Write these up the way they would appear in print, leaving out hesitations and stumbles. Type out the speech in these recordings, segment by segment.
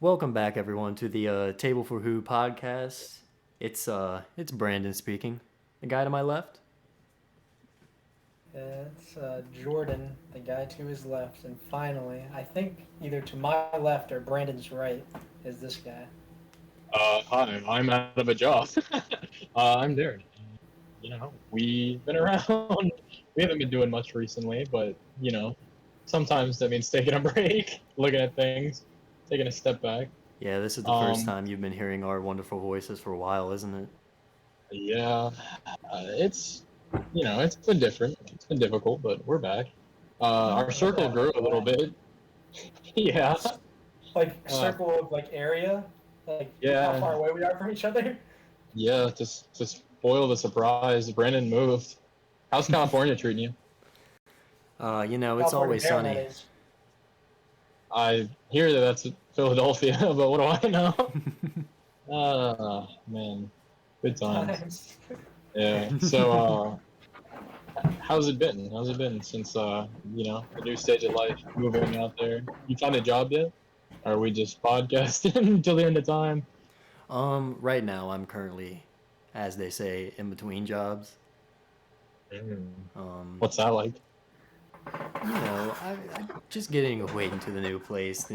Welcome back, everyone, to the Table for Who podcast. It's Brandon speaking. The guy to my left. It's Jordan, the guy to his left, and finally, I think either to my left or Brandon's right is this guy. Hi, I'm out of a job. I'm Darren. We've been around. We haven't been doing much recently, but sometimes that means taking a break, looking at things, taking a step back. Yeah, this is the first Um, time you've been hearing our wonderful voices for a while, isn't it? yeah, it's it's been different. It's been difficult, but we're back. Our circle grew a little bit. Yeah, Like uh, circle of like area, like how yeah, far away we are from each other. yeah. To spoil the surprise, Brandon moved. How's California treating you? It's California always Darren, that sunny. is. I hear that that's Philadelphia, but what do I know? Man, good times. Times. Yeah. So, how's it been? How's it been since the new stage of life, moving out there? You found a job yet? Or are we just podcasting until the end of time? Right now I'm currently, as they say, in between jobs. Mm. Um, What's that like? I'm just getting acquainted to the new place,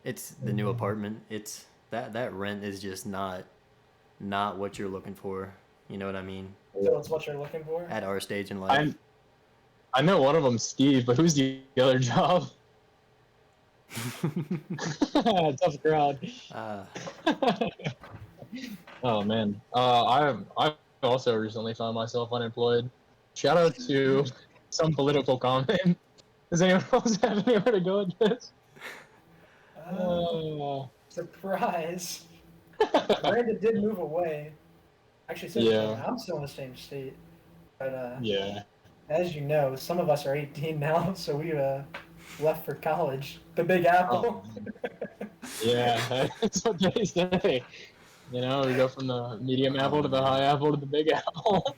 it's the new apartment. It's that rent is just not what you're looking for. You know what I mean? So it's what you're looking for. At our stage in life. I I know one of them, Steve, but who's the other job? Tough crowd. uh, Oh man, I've also recently found myself unemployed. Shout out to some political comment. Does anyone else have anywhere to go with this? Uh, Uh, Surprise! Brandon did move away. Actually, said yeah, I'm still in the same state, but yeah. as you know, some of us are 18 now, so we left for college. The Big Oh, Apple. man. Yeah, that's what they say. You know, we go from the medium apple oh to the man. high apple to the big apple.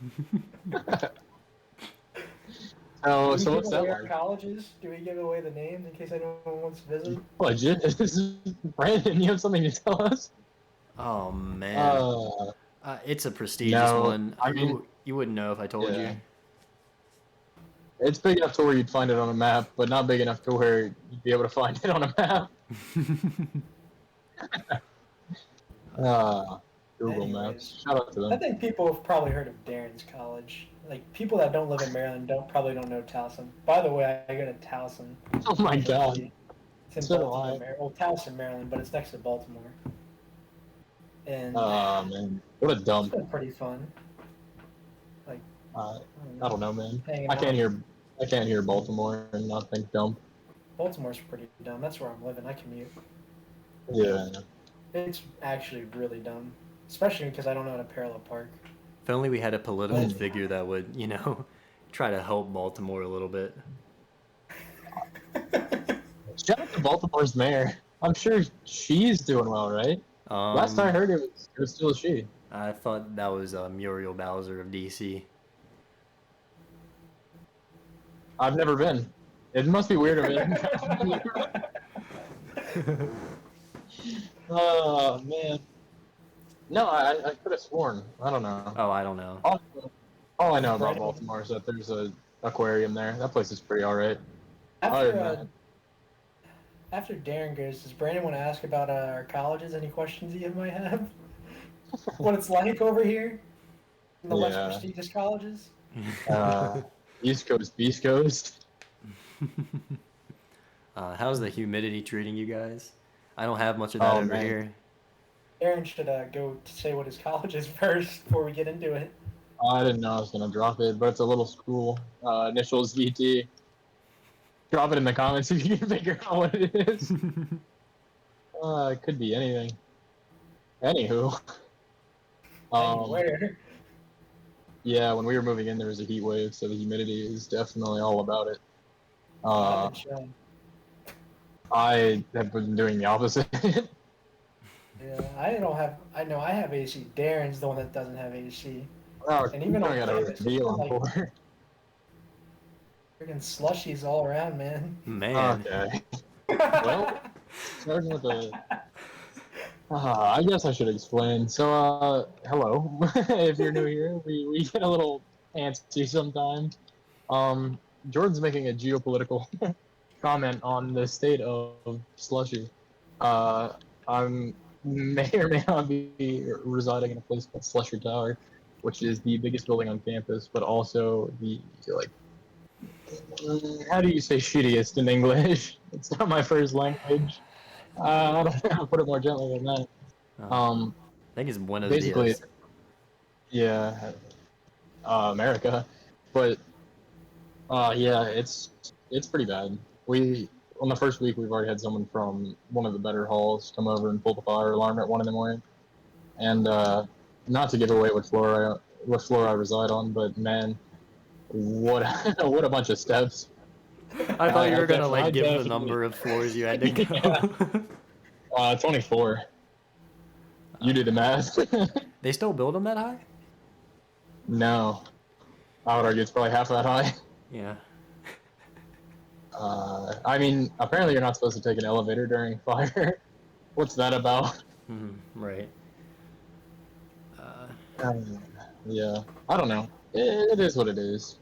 So, Do we so give what's that away our like? colleges? Do we give away the names in case anyone wants to visit? Legit? This is Brandon. You have something to tell us? Oh man. Uh, It's a prestigious no. one. I mean, You wouldn't know if I told yeah. you. It's big enough to where you'd find it on a map, but not big enough to where you'd be able to find it on a map. Uh, Google Anyways, Maps. Shout out to I them. think people have probably heard of Darren's college. Like people that don't live in Maryland probably don't know Towson. By the way, I go to Towson Oh my god. University. It's in So do Baltimore, I. Maryland. Well, Towson, Maryland, but it's next to Baltimore. And Oh man. What a it's dump. been pretty fun. Like Uh, I I don't don't know, man. hanging I out. can't hear. I can't hear Baltimore and not think dump. Baltimore's pretty dumb. That's where I'm living. I commute. Yeah. It's actually really dumb, especially because I don't know how to parallel park. If only we had a political But figure that would, try to help Baltimore a little bit. Shout out to Baltimore's mayor. I'm sure she's doing well, right? Last time I Um, heard it was still she. I thought that was Muriel Bowser of DC. I've never been. It must be weird of it. Oh man. No, I could have sworn. I don't know. Oh, I don't know. All, all I know about Brandon, Baltimore is that there's a aquarium there. That place is pretty alright. Other after than that, after Darren goes, does Brandon want to ask about our colleges? Any questions you might have? What it's like over here in the less yeah. prestigious colleges? Uh, East Coast, Beast Coast. How's the humidity treating you guys? I don't have much of that Oh over man. here. Darren should go to say what his college is first before we get into it. I didn't know I was gonna drop it, but it's a little school. Initials VT. Drop it in the comments if you can figure out what it is. It could be anything. Anywho, um, Anywhere. yeah, when we were moving in, there was a heat wave, so the humidity is definitely all about it. I've Uh, been chilling. I have been doing the opposite. Yeah, I don't have. I know I have AC. Darren's the one that doesn't have AC. Oh, And you even don't on got a campus, it's been deal on like board. freaking slushies all around, man. Man. Okay. Well, Starting with the. I guess I should explain. So, hello. If you're new here, we get a little antsy sometimes. Jordan's making a geopolitical comment on the state of slushy. Uh, I'm may or may not be residing in a place called Slusher Tower, which is the biggest building on campus, but also the like. How do you say shittiest in English? It's not my first language. I don't know how to put it more gently than that. I think it's Buenos Basically, Dias. yeah, America, but yeah, it's pretty bad. We on the first week we've already had someone from one of the better halls come over and pull the fire alarm at 1 in the morning, and not to give away what floor I reside on, but man, what what a bunch of steps. I thought you were gonna I like give the definitely number of floors you had to yeah, go. 24. You do the math. They still build them that high? No, I would argue it's probably half that high. Yeah. I mean, apparently you're not supposed to take an elevator during fire. What's that about? Right. Yeah, I don't know. It is what it is.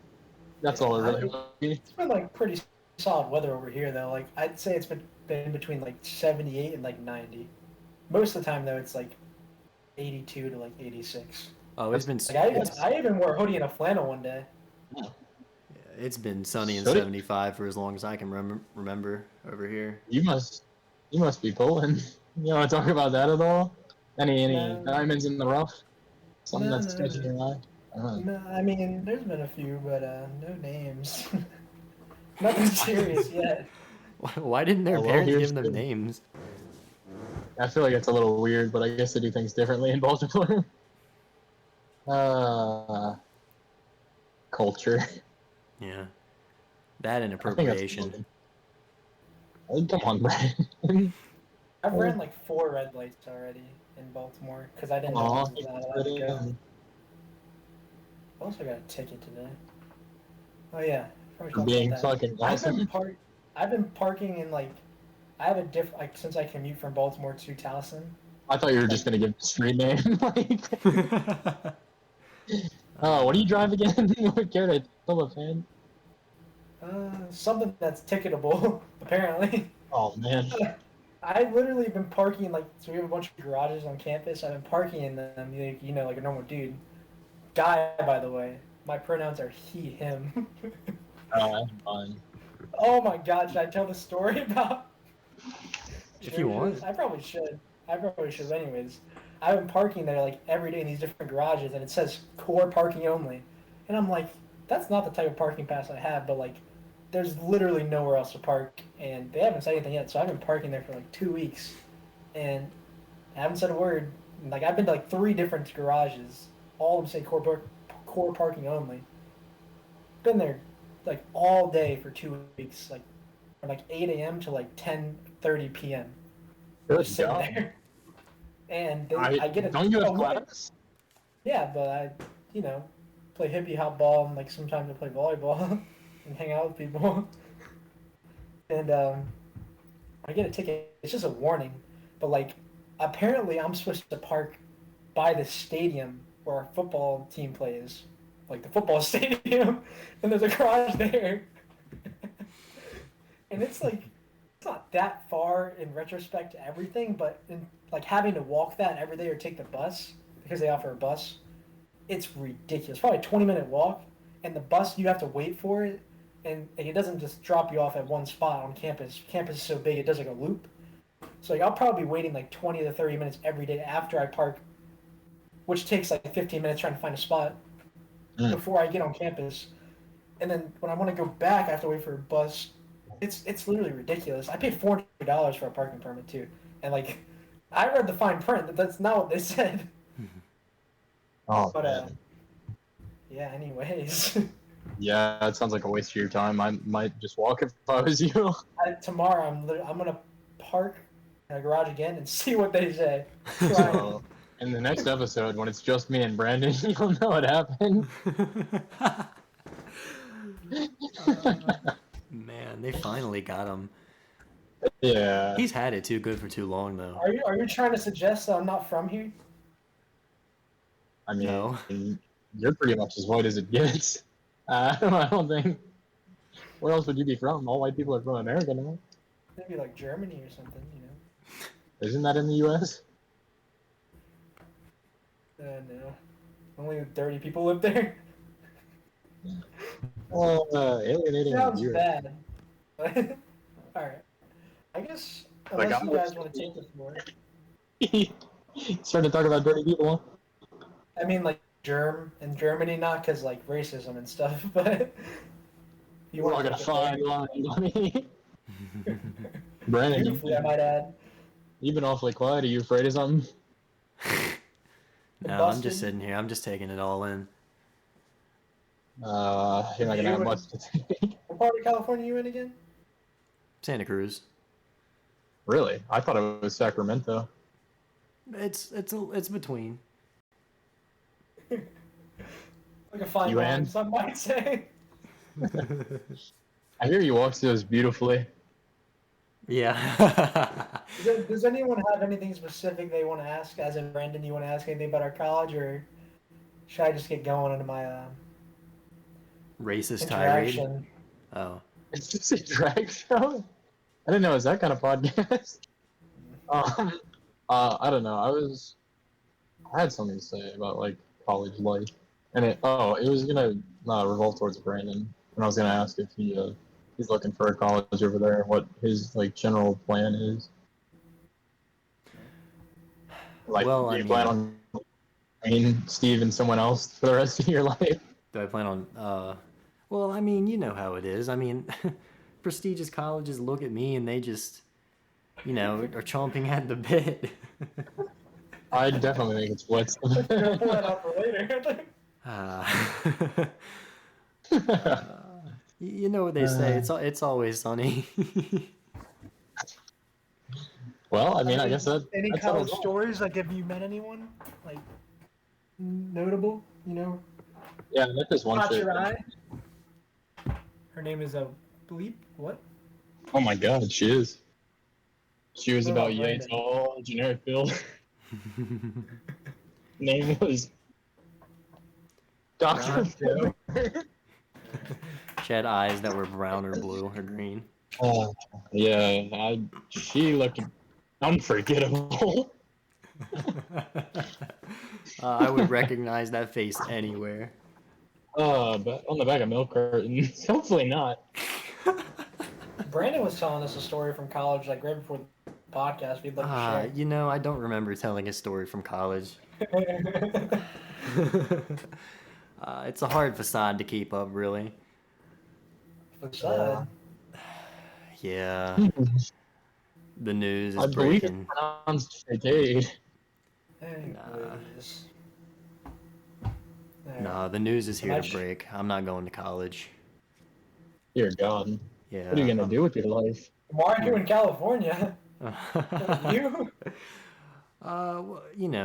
That's all it really It's will be. been like pretty solid weather over here though. Like I'd say it's been between like 78 and like 90. Most of the time though, it's like 82 to like 86. Oh, it's been Like I even wore a hoodie and a flannel one day. it's been sunny and Should it? 75 for as long as I can remember over here. You must be pulling. You want to talk about that at all? Any No. diamonds in the rough? Something No, that's no, catching your eye? No, I mean there's been a few, but no names. Nothing serious yet. Why didn't their Oh, well, parents here's give them the- names? I feel like it's a little weird, but I guess they do things differently in Baltimore. Culture. Yeah. That and I think that's appropriation. Oh, come on, Brandon. I've ran like 4 red lights already in Baltimore because I didn't know I was not allowed to go. I also got a ticket today. Oh yeah, probably should talk Being about that. fucking awesome. I've been parking in like I have a like since I commute from Baltimore to Towson. I thought you were just gonna give the street name. Oh, what do you drive again? Care to tell a fan? Something that's ticketable apparently. Oh man. I've literally been parking like so we have a bunch of garages on campus. I've been parking in them, you know, like a normal dude. Guy, by the way. My pronouns are he, him. Fine. Oh my god, should I tell the story about? If you want. I probably should. Anyways, I've been parking there like every day in these different garages, and it says core parking only, and I'm like, that's not the type of parking pass I have, but like, there's literally nowhere else to park, and they haven't said anything yet. So I've been parking there for like 2 weeks, and I haven't said a word. Like I've been to like 3 different garages, all of them say core parking only. Been there like all day for 2 weeks, like from like 8 a.m. to like 10:30 p.m. Good Just sitting job. there. And I get a Don't you have look at- class? Yeah, but I, you know, play hippie hop ball and like sometimes I play volleyball and hang out with people. And I get a ticket. It's just a warning, but like apparently I'm supposed to park by the stadium where our football team plays, like the football stadium, and there's a garage there. And it's like it's not that far in retrospect to everything, but in like having to walk that every day or take the bus because they offer a bus, it's ridiculous. Probably a 20-minute walk, and the bus you have to wait for it, and it doesn't just drop you off at one spot on campus. Campus is so big it does like a loop. So like I'll probably be waiting like 20 to 30 minutes every day after I park, which takes like 15 minutes trying to find a spot before I get on campus. And then when I want to go back, I have to wait for a bus. It's literally ridiculous. I paid $400 for a parking permit too, and like I read the fine print. That's not what they said. Oh, But man. yeah. Anyways, Yeah, it sounds like a waste of your time. I might just walk if I was you. tomorrow I'm gonna park in a garage again and see what they say. So, in the next episode, when it's just me and Brandon, you'll know what happened. Man, they finally got him. Yeah. He's had it too good for too long, though. Are you trying to suggest that I'm not from here? I mean, No. you're pretty much as white as it gets. I don't think. Where else would you be from? All white people are from America now. Maybe like Germany or something, you know? Isn't that in the U.S.? No. Only dirty people live there. Well, alienating Sounds you. bad. But, alright. I guess, Like, unless you guys want to take the floor. starting to talk about dirty people. I mean, like, in Germany, not because, like, racism and stuff, but... You We're all want gonna to take the find floor. line, buddy. Brandon, Beautifully, I might add. you've been awfully quiet. Are you afraid of something? No, I'm just sitting here. I'm just taking it all in. You're not gonna have much to take. What part of California are you in again? Santa Cruz. Really? I thought it was Sacramento. It's between. Like a fine You line, and? some might say. I hear you walk those beautifully. Yeah. Does anyone have anything specific they want to ask? As in, Brandon, you want to ask anything about our college, or should I just get going into my Racist tirade. interaction? Oh. It's just a drag show. I didn't know it was that kind of podcast. I don't know. I had something to say about like college life, and it was gonna revolve towards Brandon, and I was gonna ask if he's looking for a college over there, what his like general plan is. Like, Well, do I you plan on Steve and someone else for the rest of your life? Do I plan on? Well, I mean, you know how it is. I mean, prestigious colleges look at me and they just, are chomping at the bit. I definitely think it's splits. Gonna pull that out for later. You know what they say. It's always sunny. Well, I mean, I guess Any that's college all. stories? Like, have you met anyone like notable? You know, Yeah, that's just one caught shit. your eye. Her name is a bleep. What? Oh my god, she is. She was What about about yay Brandon? tall, generic build. Name was Dr. Phil. She had eyes that were brown or blue or green. Yeah, she looked unforgettable. I would recognize that face anywhere. But on the back of milk cartons. Hopefully not. Brandon was telling us a story from college, like right before the podcast. We'd love to share. I don't remember telling a story from college. It's a hard facade to keep up, really. Facade. Yeah. The news I is believe it's breaking. pronounced facade. Anyways. Nah, the news is here Much- to break. I'm not going to college. Dear God. Yeah. What are you gonna do with your life? Why are you in California? You? Well,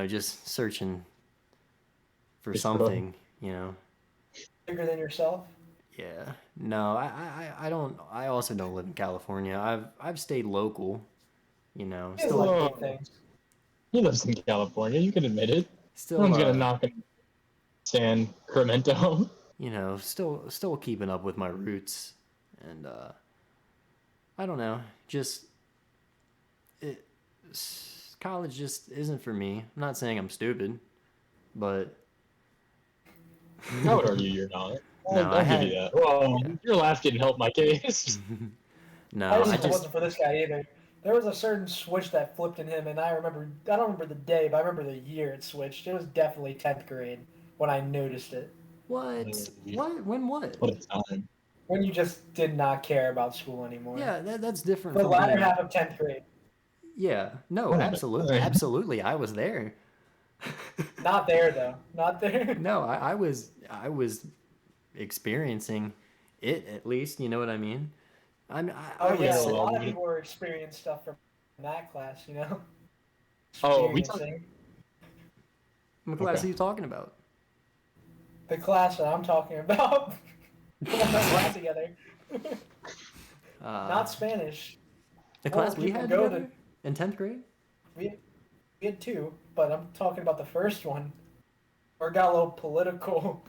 just searching for Just something, Bigger than yourself? Yeah. No, I don't. I also don't live in California. I've stayed local, He has still like big things. He lives in California, you can admit it. still No one's gonna knock him San Cremento. still keeping up with my roots, and I don't know, just college just isn't for me. I'm not saying I'm stupid, but I would argue you're not. No, I'll give you that. Well, your laugh didn't help my case. no, It wasn't for this guy either. There was a certain switch that flipped in him, and I don't remember the day, but I remember the year it switched. It was definitely 10th grade when I noticed it. What? When what? What a time. When you just did not care about school anymore. Yeah, that's different. The from latter being- half of 10th grade. Yeah, no, What? absolutely, I was there. Not there, though. Not there. No, I was experiencing it, at least. You know what I mean? I Oh, would yeah. A say- lot of people were experiencing stuff from that class, Oh, Experiencing. What class Okay. are you talking about? The class that I'm talking about. The one that we're at together. Not Spanish. The Well, class we people had go together to in 10th grade? we we had two, but I'm talking about the first one. Where it got a little political.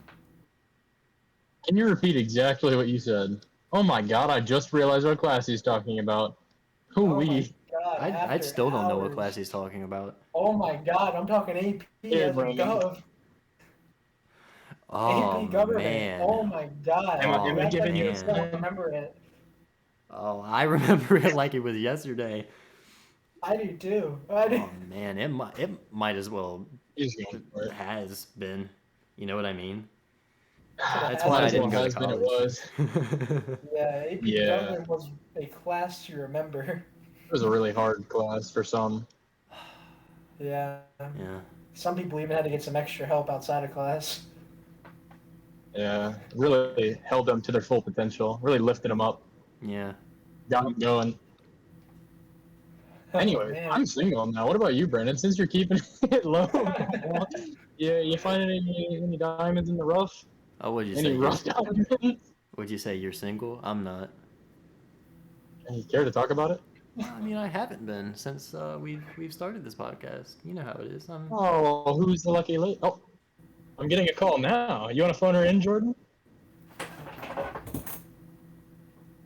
Can you repeat exactly what you said? Oh my god, I just realized what class he's talking about. Who Oh my we? god! I After still don't know what class hours. he's talking about. Oh my god! I'm talking AP Here, as a Brandon. gov. Oh AP government. man. Oh my god! Oh Am I You act like giving you you a man. don't sign? remember it. Oh, I remember it like it was yesterday. I do too. I do. Oh man, it might as well He's going for it. has been. You know what I mean? Should have That's has why Might I as been. well didn't go to has been it college. was. Yeah, AP Yeah, government was a class to remember. it was a really hard class for some. Yeah. Yeah. Some people even had to get some extra help outside of class. Yeah, really held them to their full potential. Really lifted them up, Yeah. got them going. Oh Anyway, man. I'm single now. What about you, Brandon? Since you're keeping it low, yeah, you finding any diamonds in the rough? Oh, what'd you say? Any rough diamonds? Would you say you're single? I'm not. You care to talk about it? I mean, I haven't been since we've started this podcast. You know how it is. I'm. Oh, who's the lucky lady? Oh, I'm getting a call now. You want to phone her in, Jordan?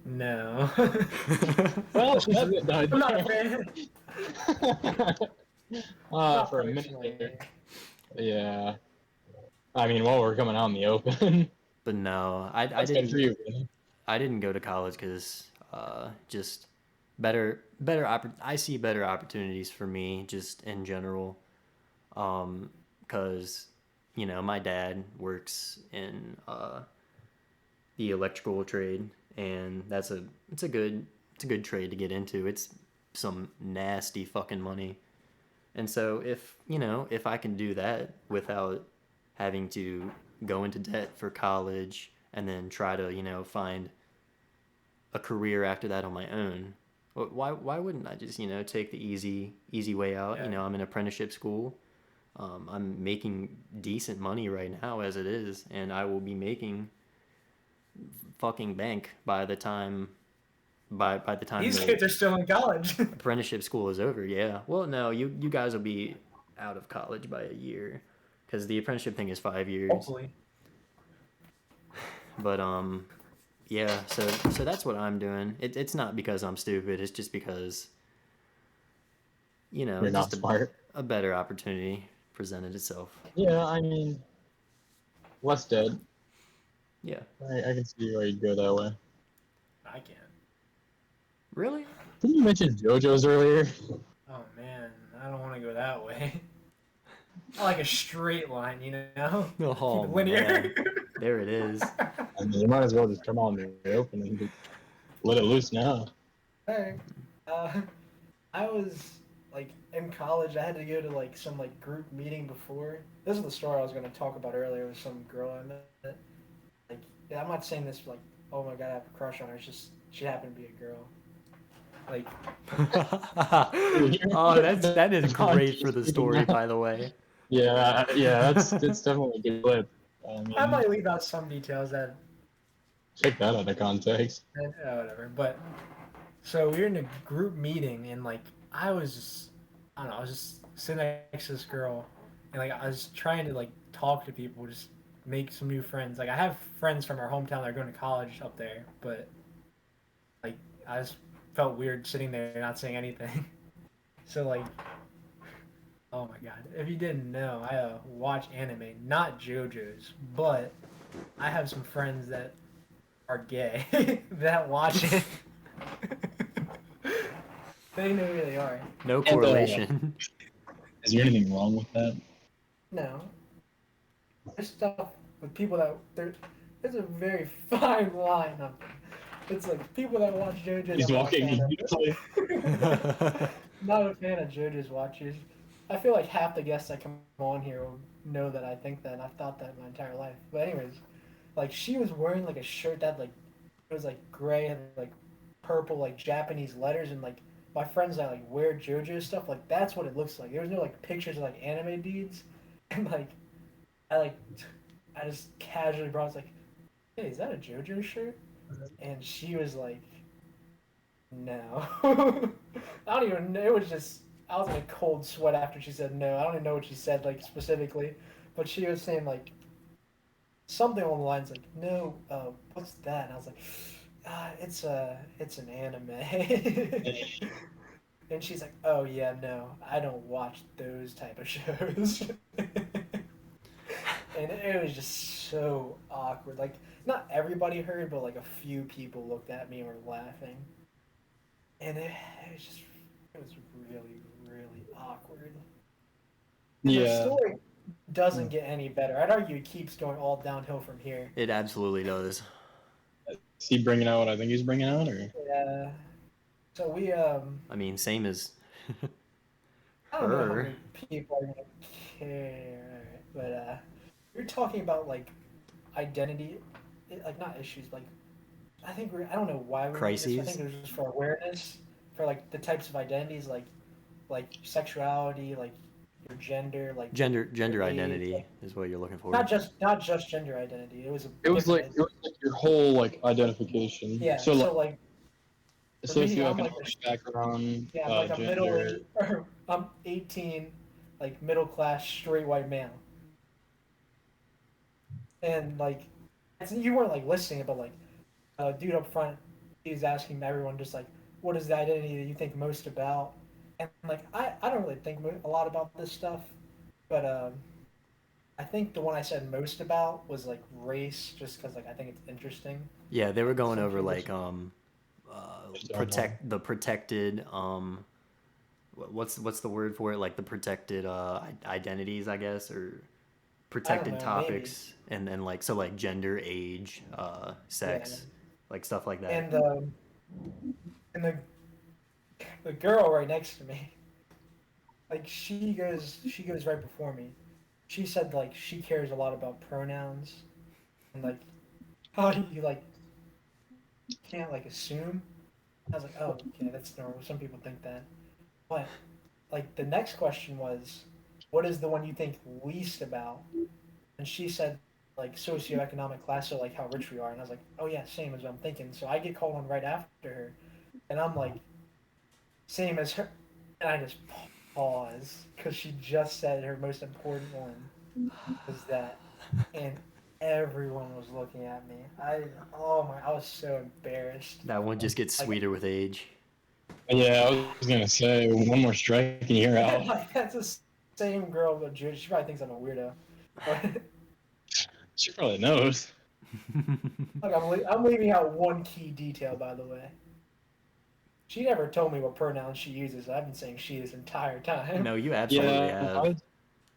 No. Well, She's that died I'm not a there. fan. Not For a minute personally. there. Yeah. I mean, while we're coming out in the open. But no, I That's good for didn't. you, man. I didn't go to college because just I see better opportunities for me just in general. Because my dad works in the electrical trade, and it's a good trade to get into. It's some nasty fucking money. And so if I can do that without having to go into debt for college and then try to, find a career after that on my own, why wouldn't I just, take the easy way out? Yeah. I'm in apprenticeship school. I'm making decent money right now as it is, and I will be making fucking bank by the time These the kids are still in college. apprenticeship school is over. Yeah. Well, no, you guys will be out of college by a year, because the apprenticeship thing is 5 years. Hopefully. But yeah. So that's what I'm doing. It's not because I'm stupid. It's just because You're not just smart. a better opportunity presented itself. Yeah, I mean, less dead. Yeah. I can see why you'd go that way. I can't. Really? Didn't you mention JoJo's earlier? Oh man, I don't want to go that way. I like a straight line, you know? Oh, Keep it linear. man. There it is. I mean, you might as well just come out in the open and just let it loose now. Alright. I was like in college. I had to go to like some like group meeting before. This is the story I was going to talk about earlier with some girl I met. Like, yeah, I'm not saying this like, oh my god, I have a crush on her. It's just she happened to be a girl. Like, Oh, that is great for the story, by the way. Yeah, that's definitely a good clip. I mean, I might leave out some details that check that out of context. whatever. But so we were in a group meeting, and like I was just, I don't know, I was just sitting next to this girl, and like I was trying to like talk to people, just make some new friends. Like I have friends from our hometown that are going to college up there, but like I just felt weird sitting there not saying anything. So like, oh my god, if you didn't know, I watch anime, not JoJo's, but I have some friends that are gay that watch it. They know who they are. No correlation. Is there anything wrong with that? No. There's stuff with people that there's a very fine line up there. It's like people that watch JoJo's. He's I'm not a walking fan of. beautifully. Not a fan of JoJo's watchers. I feel like half the guests that come on here will know that I think that, and I've thought that my entire life. But anyways, like she was wearing like a shirt that like it was like gray and like purple like Japanese letters, and like my friends that like wear JoJo stuff, like that's what it looks like. There was no like pictures of like anime dudes, and like I just casually brought, I was like, hey, is that a JoJo shirt? And she was like, no. I don't even know. It was just, I was in a cold sweat after she said no. I don't even know what she said, like, specifically. But she was saying, like, something along the lines like, no, what's that? And I was like, it's an anime. And she's like, oh, yeah, no, I don't watch those type of shows. And it was just so awkward. Like, not everybody heard, but like a few people looked at me and were laughing. And it was really, really awkward. And the Yeah. story doesn't get any better. I'd argue it keeps going all downhill from here. It absolutely does. Is he bringing out what I think he's bringing out, or? Yeah. So I mean, same as I don't know how her. many people are gonna care, but we're talking about like identity, like not issues, like I don't know why we're doing this. I Crises. think it was just for awareness, for like the types of identities, like sexuality, like your gender, like Gender your age, identity like, is what you're looking for. not just gender identity. It was a It was different. your whole like identification. Yeah. So So like like for me, I'm like socioeconomic background, yeah, I'm like a gender. I'm 18, like middle class straight white male, and like you weren't like listening, but like dude up front, he was asking everyone just like, what is the identity that you think most about? And like I don't really think a lot about this stuff, but I think the one I said most about was like race, just because like I think it's interesting. Yeah, they were going over Essentially, like protect the protected what's the word for it, like the protected identities, I guess, or I don't protected know, maybe. topics, and then like so like gender, age, Yeah, sex, like stuff like that. and and the girl right next to me, like she goes right before me. She said like she cares a lot about pronouns and like how you like can't like assume. I was like, oh, okay, that's normal. Some people think that. But like the next question was, what is the one you think least about? And she said like socioeconomic class, so like how rich we are. And I was like, oh yeah, same as what I'm thinking. So I get called on right after her, and I'm like, same as her, and I just pause because she just said her most important one was that, and everyone was looking at me. I was so embarrassed. That one just gets Like, sweeter with age. Yeah, I was gonna say one more strike and you're out. like that's the same girl, but she probably thinks I'm a weirdo. But She probably knows. like I'm leaving out one key detail, by the way. She never told me what pronouns she uses. I've been saying she this entire time. No, you absolutely Yeah, have.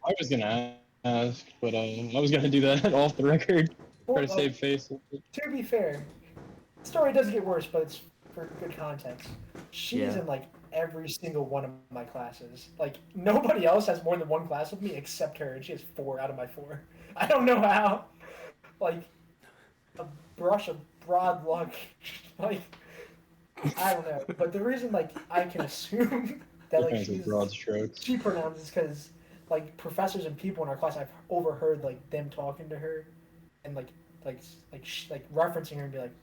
I was gonna ask, but I was gonna do that off the record. Try Well, to save face. to be fair, the story does get worse, but it's for good context. She's Yeah. in like every single one of my classes. Like nobody else has more than one class with me except her, and she has 4 out of my 4. I don't know how. Like a brush of broad luck. Like I don't know. But the reason like I can assume that like Kinds of broad strokes. she pronounces because like professors and people in our class I've overheard like them talking to her and like referencing her and be like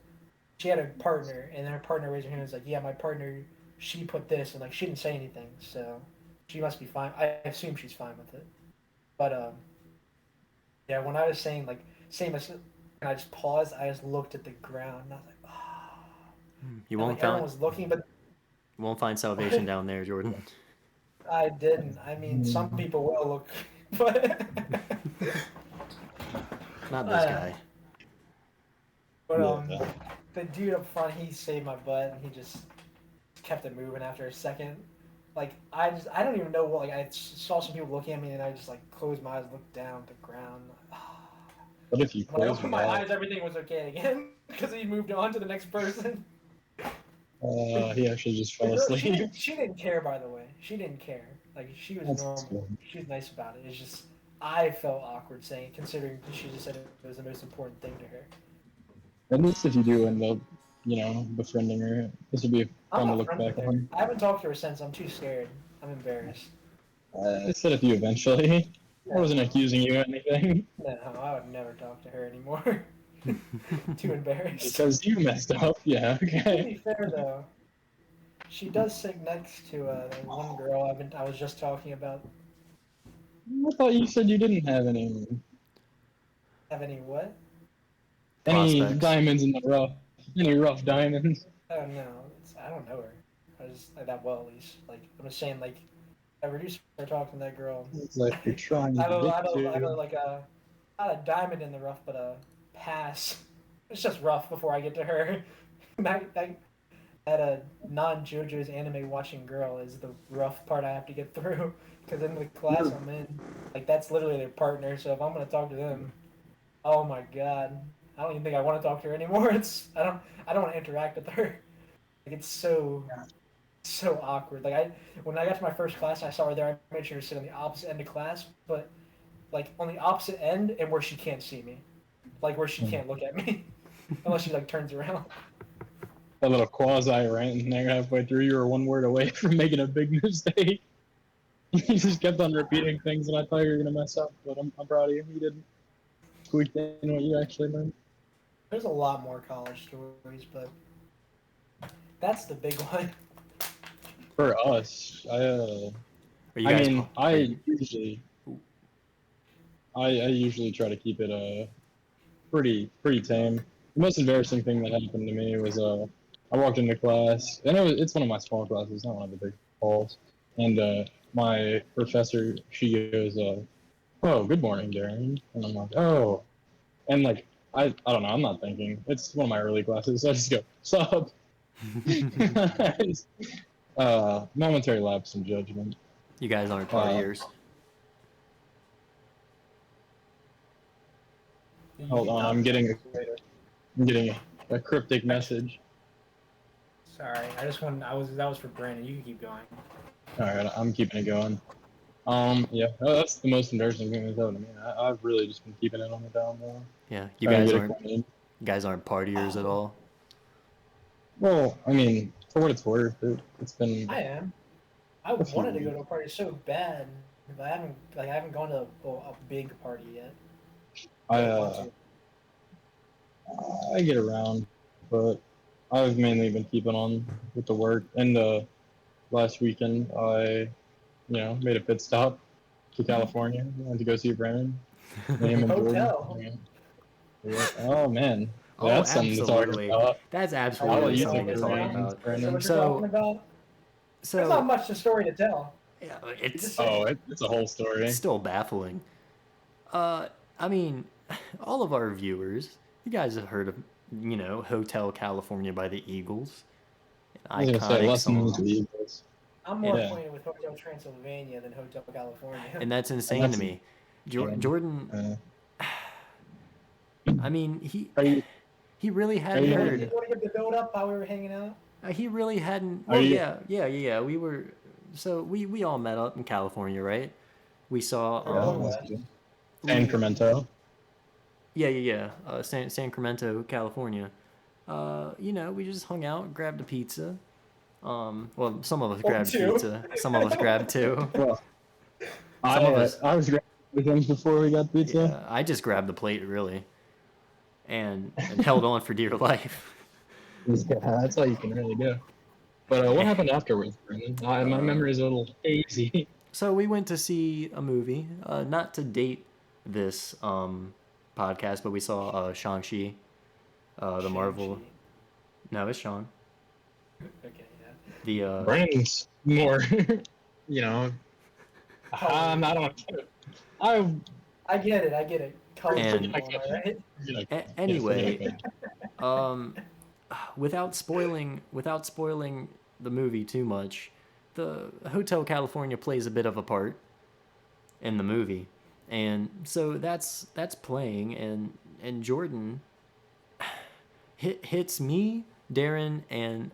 she had a partner and then her partner raised her hand and was like yeah my partner she put this and like she didn't say anything so she must be fine. I assume she's fine with it. But yeah, when I was saying like same as and I just paused, I just looked at the ground and I was like oh. You And won't like everyone find was looking but salvation down there, Jordan. I didn't. I mean some people will look but Not this uh, guy. but Yeah. the dude up front, he saved my butt, and he just kept it moving after a second. Like I don't even know what. Like I saw some people looking at me, and I just like closed my eyes, looked down at the ground. What if you When I close opened your my eyes? eyes, everything was okay again because he moved on to the next person. He actually just The fell girl, asleep. she didn't care, by the way. She didn't care. Like she was That's normal. good. She was nice about it. It's just I felt awkward saying, it, considering she just said it was the most important thing to her. At least if you do end up, befriending her, this would be I'm fun to not look friends back with her. on. I haven't talked to her since. I'm too scared. I'm embarrassed. I said if you eventually. I wasn't No, accusing you of anything. no, I would never talk to her anymore. Too embarrassed. Because you messed up. Yeah, To okay. be fair though, She does sit next to the one girl I was just talking about. I thought you said you didn't have Have any what? any Prospects. diamonds in the rough. Any rough diamonds. Oh no, I don't know her. I just that well at least. Like I'm just saying, like I reduced her talking to that girl. It's like you're trying I to have a, I get have a, I have a to. like a not a diamond in the rough, but a pass. It's just rough before I get to her. That a non JoJo's anime watching girl is the rough part I have to get through because in the class I'm in, like that's literally their partner. So if I'm gonna talk to them, oh my god, I don't even think I want to talk to her anymore. I don't want to interact with her. Like it's so awkward. Like when I got to my first class, I saw her there. I made sure to sit on the opposite end of class, but like on the opposite end and where she can't see me, like where she can't look at me unless she like turns around. A little quasi rant in there halfway through. You were one word away from making a big mistake. You just kept on repeating things, and I thought you were gonna mess up. But I'm proud of you. You didn't squeak in what you actually learned. There's a lot more college stories, but that's the big one. For us, Are you I guys? mean, Are you, I usually try to keep it pretty tame. The most embarrassing thing that happened to me was I walked into class, and it's one of my small classes, not one of the big halls, and my professor, she goes, "Oh, good morning, Darren," and I'm like, "Oh," and like I don't know, I'm not thinking. It's one of my early classes, so I just go, "Sup." Momentary lapse in judgment. you guys aren't Uh, partiers. Hold on, I'm getting a cryptic message. Sorry, that was for Brandon. You can keep going. All right, I'm keeping it going. Yeah, that's the most embarrassing thing that's happened to me. I've really just been keeping it on the down low, Yeah, trying to get acquainted. you guys aren't partiers at all. Well, I mean, for what it's worth, it's been I am. I a few wanted to go to weeks. a party so bad, but I haven't gone to a big party yet. I I want to. I get around, but I've mainly been keeping on with the work. And last weekend, I made a pit stop to California. I went to go see Brandon, him and Jordan. Hotel. Yeah. Oh man, Oh, that's something to talk absolutely. about. That's Are you I'll gonna let absolutely you tell something take me to the this talk now? reins, about. Is that Brandon. what you're talking So, about? There's not so much to story to tell. yeah, You just it's say Oh, it. it's a whole story. still baffling. I mean, all of our viewers, you guys have heard of, Hotel California by the Eagles, I an was gonna say iconic less known to song, the Eagles. I'm more and Yeah, acquainted with Hotel Transylvania than Hotel California. and that's and insane to that's me. insane. Jordan, Uh, I mean, are you he really are hadn't you You want to gonna you heard. want to give the build up while we were hanging out? He really hadn't. are Well, you yeah. We were. So we all met up in California, right? We saw Or going that's west? good. we Sacramento? yeah. San Clemente, California. We just hung out, grabbed a pizza. Well, some of us Or grabbed two? pizza, some of us grabbed two, Well, some of I us. I was grabbing things before we got pizza. Yeah, I just grabbed the plate really, and held on for dear life. Yeah, that's all you can really do. But what happened afterwards, Brandon? My memory is a little hazy. So we went to see a movie. Not to date this podcast, but we saw Shang-Chi, the Marvel. Shang-Chi. No, it's Shang. Okay, yeah. The Brandon's more, you know, Oh, I don't. I I get it. I get it. Colored and people, am I right? anyway, um, without spoiling the movie too much, the Hotel California plays a bit of a part in the movie, and so that's playing, and Jordan hits me, Darren, and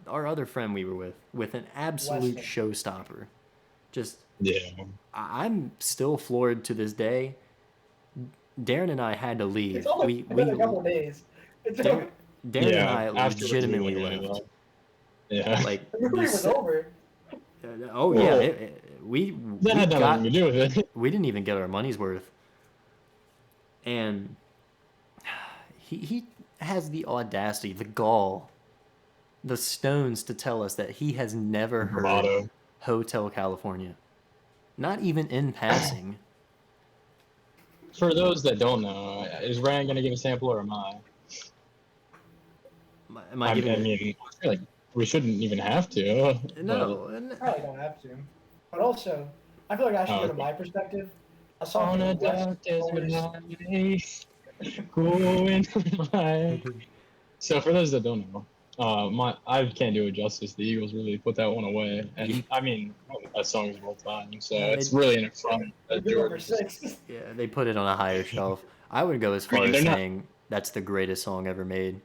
our other friend we were with an absolute Weston. showstopper. Just Yeah. I'm still floored to this day. Darren and I had to It's leave. only We been a couple days. It's Darren, over. Darren and Yeah. I Afterwards, we legitimately like, yeah, left. yeah. Like The movie was over. oh yeah, Well, we that we had nothing to got do with it. we didn't even get our money's worth, and he has the audacity, the gall, the stones to tell us that he has never heard Bravado. Hotel California. Not even in passing. For those that don't know, is Ryan gonna give a sample or am I? Am I giving I it? mean, I feel like we shouldn't even have to. But, No. Probably don't have to. But also, I feel like I should go to okay. my perspective. A song On a from West dark desert always. highway, going my. So for those that don't know, I can't do it justice. The Eagles really put that one away, and Yeah. I mean one of the best songs of all time. So Yeah, it's really an affront They that do number Jordan. 6. yeah, they put it on a higher shelf. I would go as I far mean, as they're not. saying that's the greatest song ever made.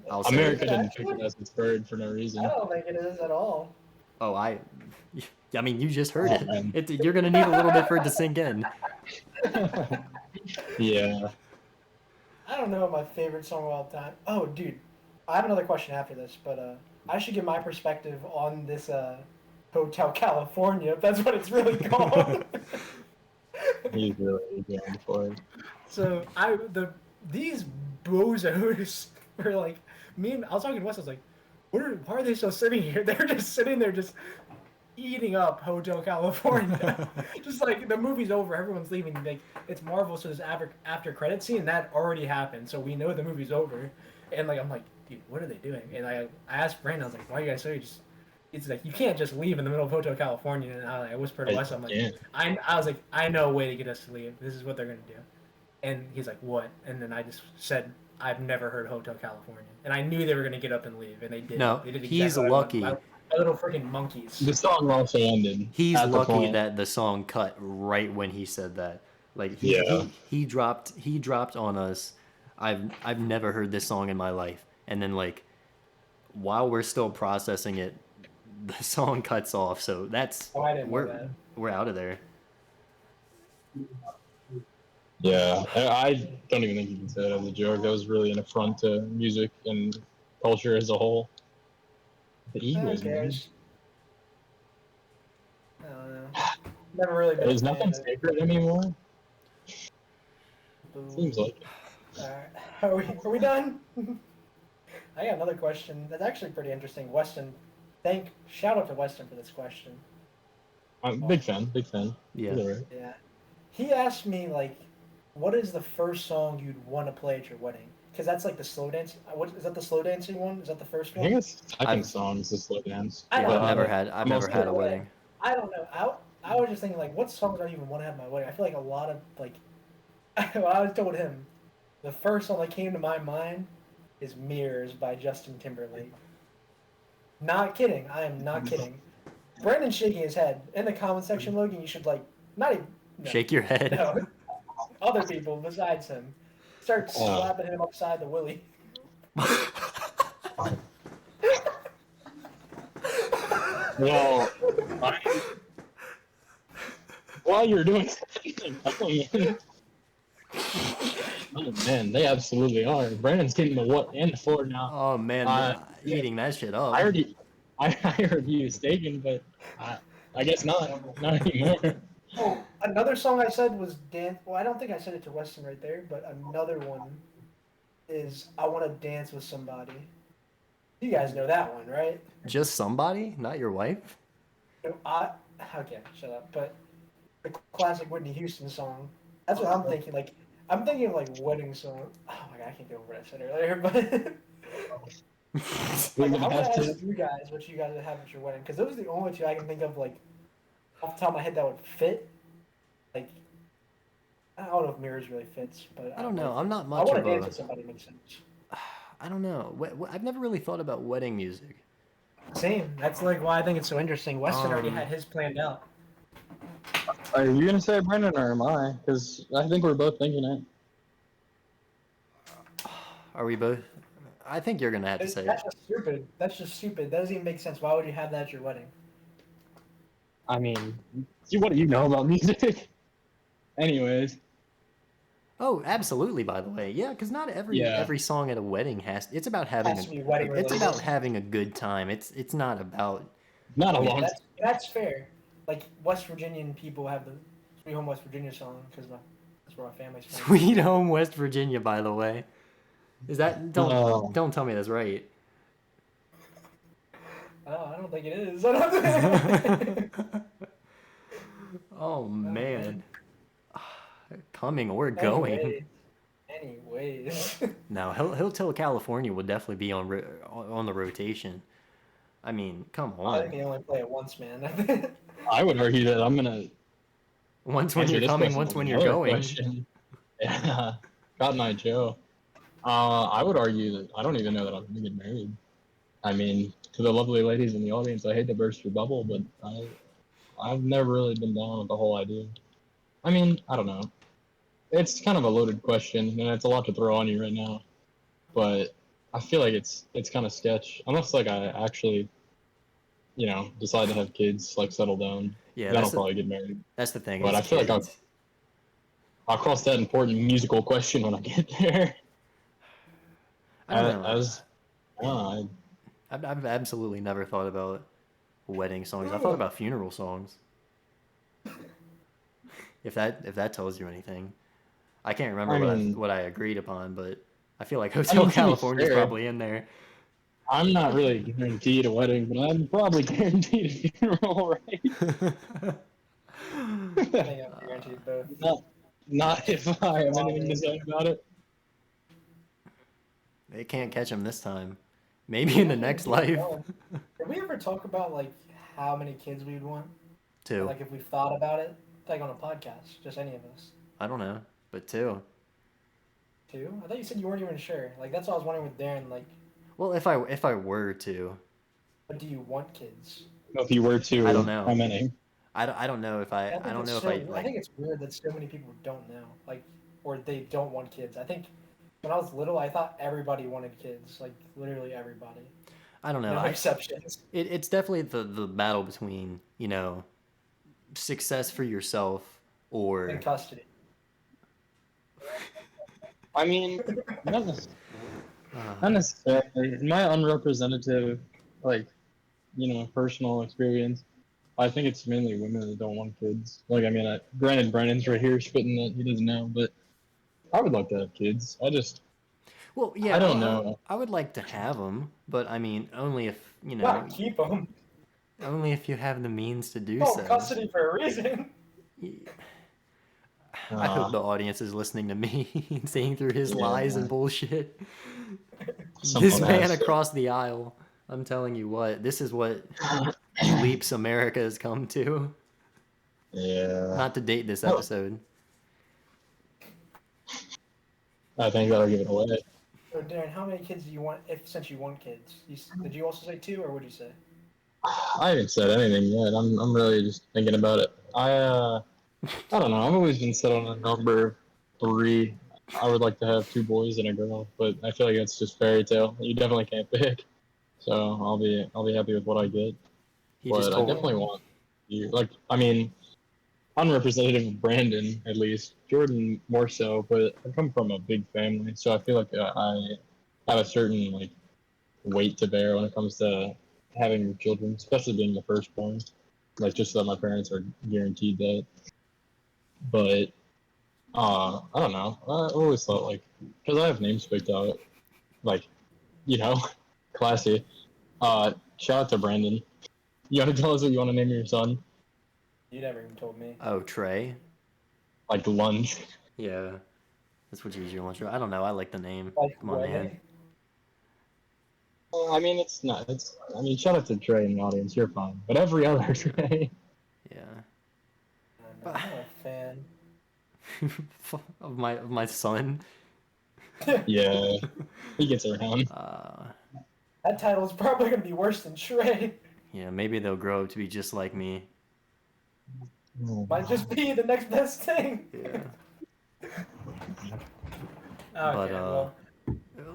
I'll say America it. didn't pick it as its bird for no I reason. don't think it is at all. Oh, I mean, you just heard Oh, it. man. You're gonna need a little bit for it to sink in. Yeah. I don't know what my favorite song of all time. Oh, dude, I have another question after this, but I should give my perspective on this Hotel California, if that's what it's really called. He's really going for it. So these bozos were like I was talking to Wes. I was like, why are they still sitting here? They're just sitting there, just eating up Hotel California. Just like the movie's over, everyone's leaving. Like it's Marvel, so there's after credit scene, and that already happened, so we know the movie's over. And like I'm like, dude, what are they doing? And I asked Brandon, I was like, why are you guys so just? It's like you can't just leave in the middle of Hotel California. And I whispered to Wes, I'm like, Yeah. I was like, I know a way to get us to leave. This is what they're gonna do. And he's like, what? And then I just said, I've never heard Hotel California. And I knew they were going to get up and leave, and they did. No, They did he's exactly what I lucky. wanted. My little freaking monkeys. The song also ended. He's at the lucky point. that the song cut right when he said that. Like Yeah. he dropped on us. I've never heard this song in my life. And then like while we're still processing it, the song cuts off. So that's Oh, I didn't know that. we're out of there. Yeah, I don't even think you can say that as a joke. That was really an affront to music and culture as a whole. The Who Eagles, man. cares? I don't know. Never really been. Is nothing sacred anymore? Seems like it. Alright, are we done? I got another question that's actually pretty interesting. Weston, shout out to Weston for this question. I'm a big fan. Yeah. He's alright. Yeah. He asked me, like, what is the first song you'd want to play at your wedding? Because that's like the slow dance. What is that? The slow dancing one? Is that the first I one? think it's second song's the slow dance. I Yeah, don't I've know. never had a wedding. I don't know. I was just thinking, like, what songs do I even want to have at my wedding? I feel like a lot of, like, well, I told him the first song that came to my mind is Mirrors by Justin Timberlake. Not kidding. I am not kidding. Brandon's shaking his head. In the comment section, Logan, you should, like, not even. No, Shake your head. no. Other people besides him. Start slapping him upside the willy. Well, while you're doing oh man, they absolutely are. Brandon's getting the what and the four now. Oh man, eating that shit up. I heard you mistaken, but I guess not anymore. Oh, another song I said was dance. Well, I don't think I said it to Weston right there, but another one is I Want to Dance with Somebody. You guys know that one, right? Just somebody, not your wife. No, okay, shut up. But the classic Whitney Houston song. That's what I'm thinking. Like, I'm thinking of like wedding song. Oh my god, I can't get over what I said earlier. But like, I'm gonna ask you guys what you guys would have at your wedding, because those are the only two I can think of, like, off the top of my head that would fit. Like, I don't know if Mirrors really fits, but I don't know. I'm not I much want of to dance a. with somebody makes sense. I don't know. I've never really thought about wedding music. Same. That's like why I think it's so interesting. Weston already had his planned out. Are you gonna say Brandon or am I? Because I think we're both thinking it. Are we both? I think you're gonna have to say it. That's just stupid. That's just stupid. That doesn't even make sense. Why would you have that at your wedding? I mean, what do you know about music? Anyways. Oh, absolutely. By the way, yeah, because not every song at a wedding it's about having Has to be wedding related. it's about having a good time. It's not about Not a long That's fair. Like West Virginian people have the Sweet Home West Virginia song because that's where my family's from. Sweet Home West Virginia. By the way, is that don't tell me that's right? think it is. I don't think... Oh man, coming or Anyways, going. anyways. No, he'll tell California will definitely be on the rotation. I mean, come I think on. he only play it once, man. I would argue that I'm gonna Once when answer you're this coming, question once with when you're another going. question. Yeah, Cotton Eye Joe. I would argue that I don't even know that I'm gonna get married. I mean, to the lovely ladies in the audience, I hate to burst your bubble, but I've never really been down with the whole idea. I mean, I don't know. It's kind of a loaded question, and it's a lot to throw on you right now. But I feel like it's kind of sketch, unless like I actually, decide to have kids, like settle down. Yeah, Then I'll probably get married. that's the thing But is I feel like kids. I'll cross that important musical question when I get there. I don't know. As I I've absolutely never thought about wedding songs. I thought about funeral songs. If that tells you anything, I can't remember I mean, what I agreed upon, but I feel like I Hotel mean, to be California is fair, probably in there. I'm not really guaranteed a wedding, but I'm probably guaranteed a funeral, right? I think I'm guaranteed both. Not if I have anything to say about it. They can't catch him this time. Maybe in the next life. Did we ever talk about like how many kids we'd want? Two. Like if we thought about it, like on a podcast, just any of us. I don't know, but two. Two? I thought you said you weren't even sure. Like that's what I was wondering with Darren. Like, Well, if I were to, but do you want kids? If you were to, I don't know. how many? I don't know if I don't know if I I like. think it's weird that so many people don't know, like, or they don't want kids. I think when I was little, I thought everybody wanted kids, like literally everybody, I don't know. no exceptions. It's definitely the battle between success for yourself or In custody. I mean, not necessarily. In my unrepresentative, like, personal experience, I think it's mainly women that don't want kids. Like, I mean, granted, Brandon's right here spitting that he doesn't know, but I would like to have kids. well, yeah, I don't know. I would like to have them, but I mean, only if Not keep them. only if you have the means to do Oh, so. custody for a reason. I hope the audience is listening to me seeing through his lies and bullshit. This man across the aisle. I'm telling you what, this is what leaps America has come to. Yeah. Not to date this episode. I think that'll give it away. So Darren, how many kids do you want? Since you want kids, did you also say 2, or what did you say? I haven't said anything yet. I'm really just thinking about it. I don't know. I've always been set on a number 3. I would like to have 2 boys and a girl, but I feel like it's just fairy tale. You definitely can't pick. So I'll be happy with what I get. But I definitely want you. Like, I mean, unrepresentative of Brandon, at least. Jordan more so, but I come from a big family, so I feel like I have a certain like weight to bear when it comes to having children, especially being the firstborn. Like, just so that my parents are guaranteed that. But I don't know. I always thought, like, because I have names picked out, like, classy. Shout out to Brandon. You want to tell us what you want to name your son? You never even told me. Oh, Trey? Like lunch. Yeah. That's what you usually want. I don't know. I like the name. Like, Come on, man. Well, I mean, it's not. I mean, shout out to Trey in the audience. You're fine. But every other Trey. Yeah. I'm not a fan. of my son. Yeah. He gets around. That title is probably going to be worse than Trey. Yeah, maybe they'll grow up to be just like me. Might just be the next best thing. Yeah. Okay,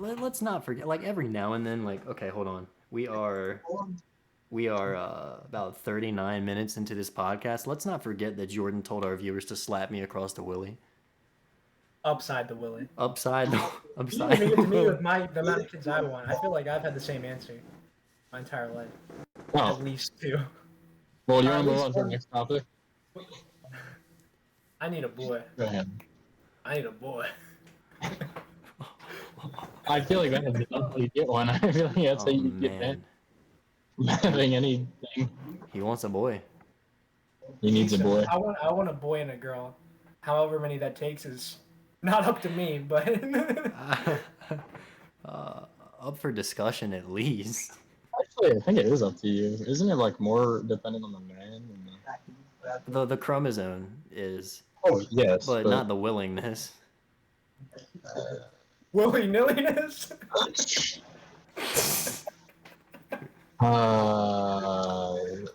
But let's not forget. Like every now and then, like okay, hold on. We are about 39 minutes into this podcast. Let's not forget that Jordan told our viewers to slap me across the willy. Upside the willy. Upside. You didn't even get to me with the amount of kids I want. I feel like I've had the same answer my entire life. Oh. At least 2. Well, you want to move on to the next topic? I need a boy. Go ahead. I need a boy. I feel like that is until you get one. I feel like that's how you get that. having anything. He wants a boy. He needs a boy. I want a boy and a girl. However many that takes is not up to me, but Up for discussion at least. Actually, I think it is up to you. Isn't it like more dependent on the man? And The chromosome is, Oh yes, but not the willingness. willy-nilliness. You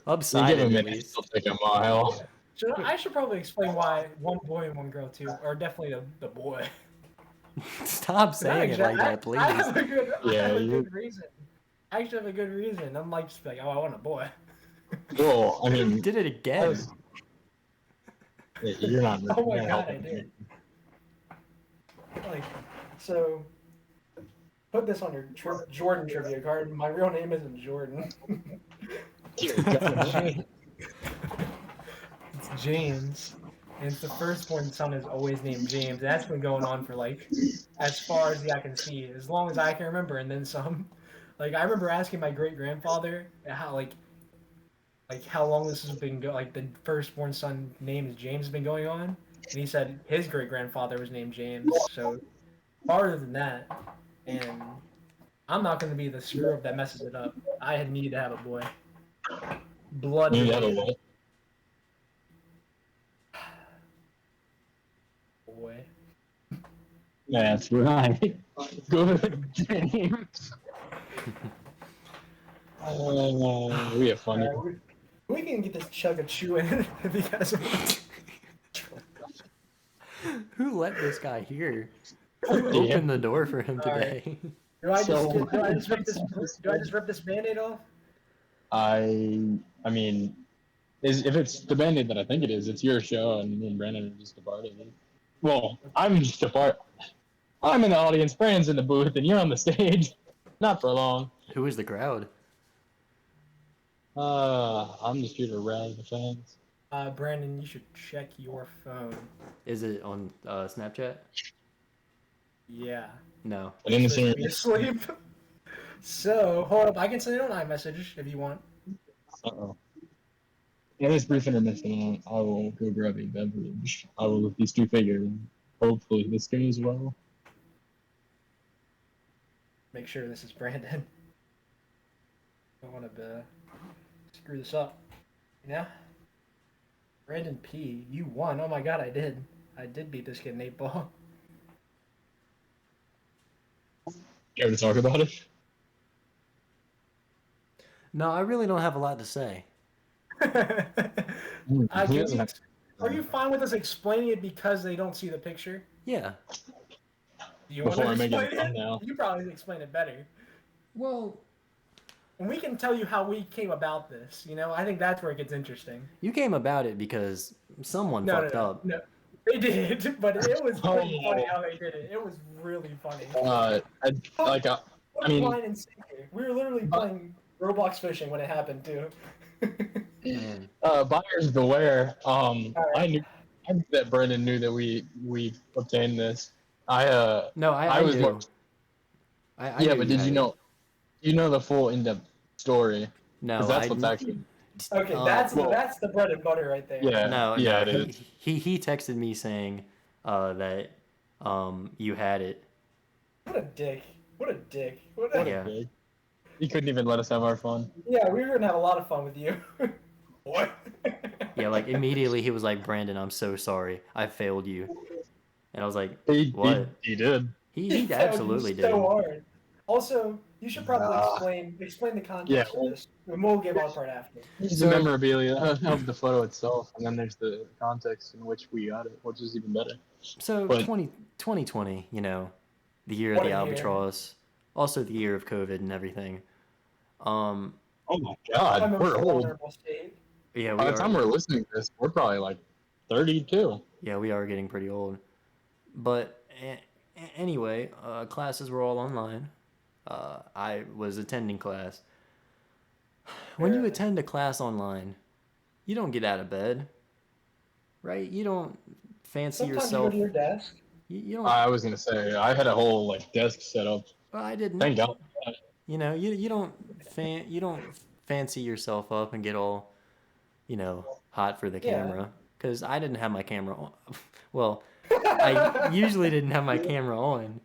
Upside give a at minute, least. it'll take a mile. I should probably explain why one boy and one girl too, or definitely the boy. Stop saying it like that, please. I have a good, I Yeah, have a you- good reason. I actually have a good reason. I'm like, just like, oh, I want a boy. Well, I You mean, did it again. you're not. Oh my you're not god, I helping did. me. Like, so, put this on your Jordan trivia card. My real name isn't Jordan. It's James. And it's the firstborn son is always named James. That's been going on for like as far as the eye can see, as long as I can remember, and then some. Like I remember asking my great grandfather how how long this has been like the firstborn son name is James has been going on, and he said his great grandfather was named James. So farther than that, and I'm not going to be the screw up that messes it up. I had needed to have a boy. Blood. You have a related. what? Boy. That's right. Good, James. We have fun. We can get this chug of chew in because Who let this guy here? Who opened the door for him today? do I So- just rip this Band-Aid off? I mean, if it's the Band-Aid that I think it is, it's your show, and me and Brandon are just a part of it. Well, I'm just a part. I'm in the audience, Brandon's in the booth, and you're on the stage. Not for long. Who is the crowd? I'm just here to rally the fans. Brandon, you should check your phone. Is it on Snapchat? Yeah. No. I didn't Supposed to see be asleep. So, hold up. I can send it on iMessage if you want. Uh-oh. In this brief intermission, I will go grab a beverage. I will with these two figures. Hopefully this goes well. Make sure this is Brandon. Don't want to screw this up. You know? Brandon P, you won. Oh my god, I did. I did beat this kid in 8-ball. Care to talk about it? No, I really don't have a lot to say. Are you fine with us explaining it because they don't see the picture? Yeah. Do you want Before to I make it explain fun it? now. You probably explain it better. Well, And we can tell you how we came about this. You know, I think that's where it gets interesting. you came about it because someone fucked up. No, they did, but it was pretty Oh. funny how they did it. It was really funny. I mean- Line and sinker. We were literally playing Roblox fishing when it happened too. Man. Buyers beware. I knew that Brendan knew that we obtained this. No, I was knew. more- I Yeah, knew but did had you it. know? You know the full in-depth story. No, Because that's I what's actually. Okay, well- that's the bread and butter right there. Yeah. No, yeah, no. it is. He texted me saying that you had it. What a dick. What a dick. What a... What a Yeah. pig. He couldn't even let us have our fun. Yeah, we were gonna have a lot of fun with you. What? Yeah, like immediately he was like, "Brandon, I'm so sorry. I failed you." And I was like, He "What?" He did. He failed you absolutely did. so hard. Also, you should probably explain the context Yeah. of this, and we'll give our part after. There's So- the memorabilia of the photo itself, and then there's the context in which we got it, which is even better. So But- 2020, you know, the year What of the a year. albatross, also the year of COVID and everything. Oh my I'm god, in we're a old. vulnerable state. Yeah, By we the time are. we're listening to this, we're probably like 32. Yeah, we are getting pretty old. But anyway, classes were all online. I was attending class. When you Yeah. attend a class online, you don't get out of bed, right? You don't fancy Sometimes you go yourself. to your desk. You don't. I was gonna say I had a whole desk set up. I didn't. Thank God. You know, you don't fancy yourself up and get all, hot for the Yeah. camera. Because I didn't have my camera on. Well, I usually didn't have my camera on.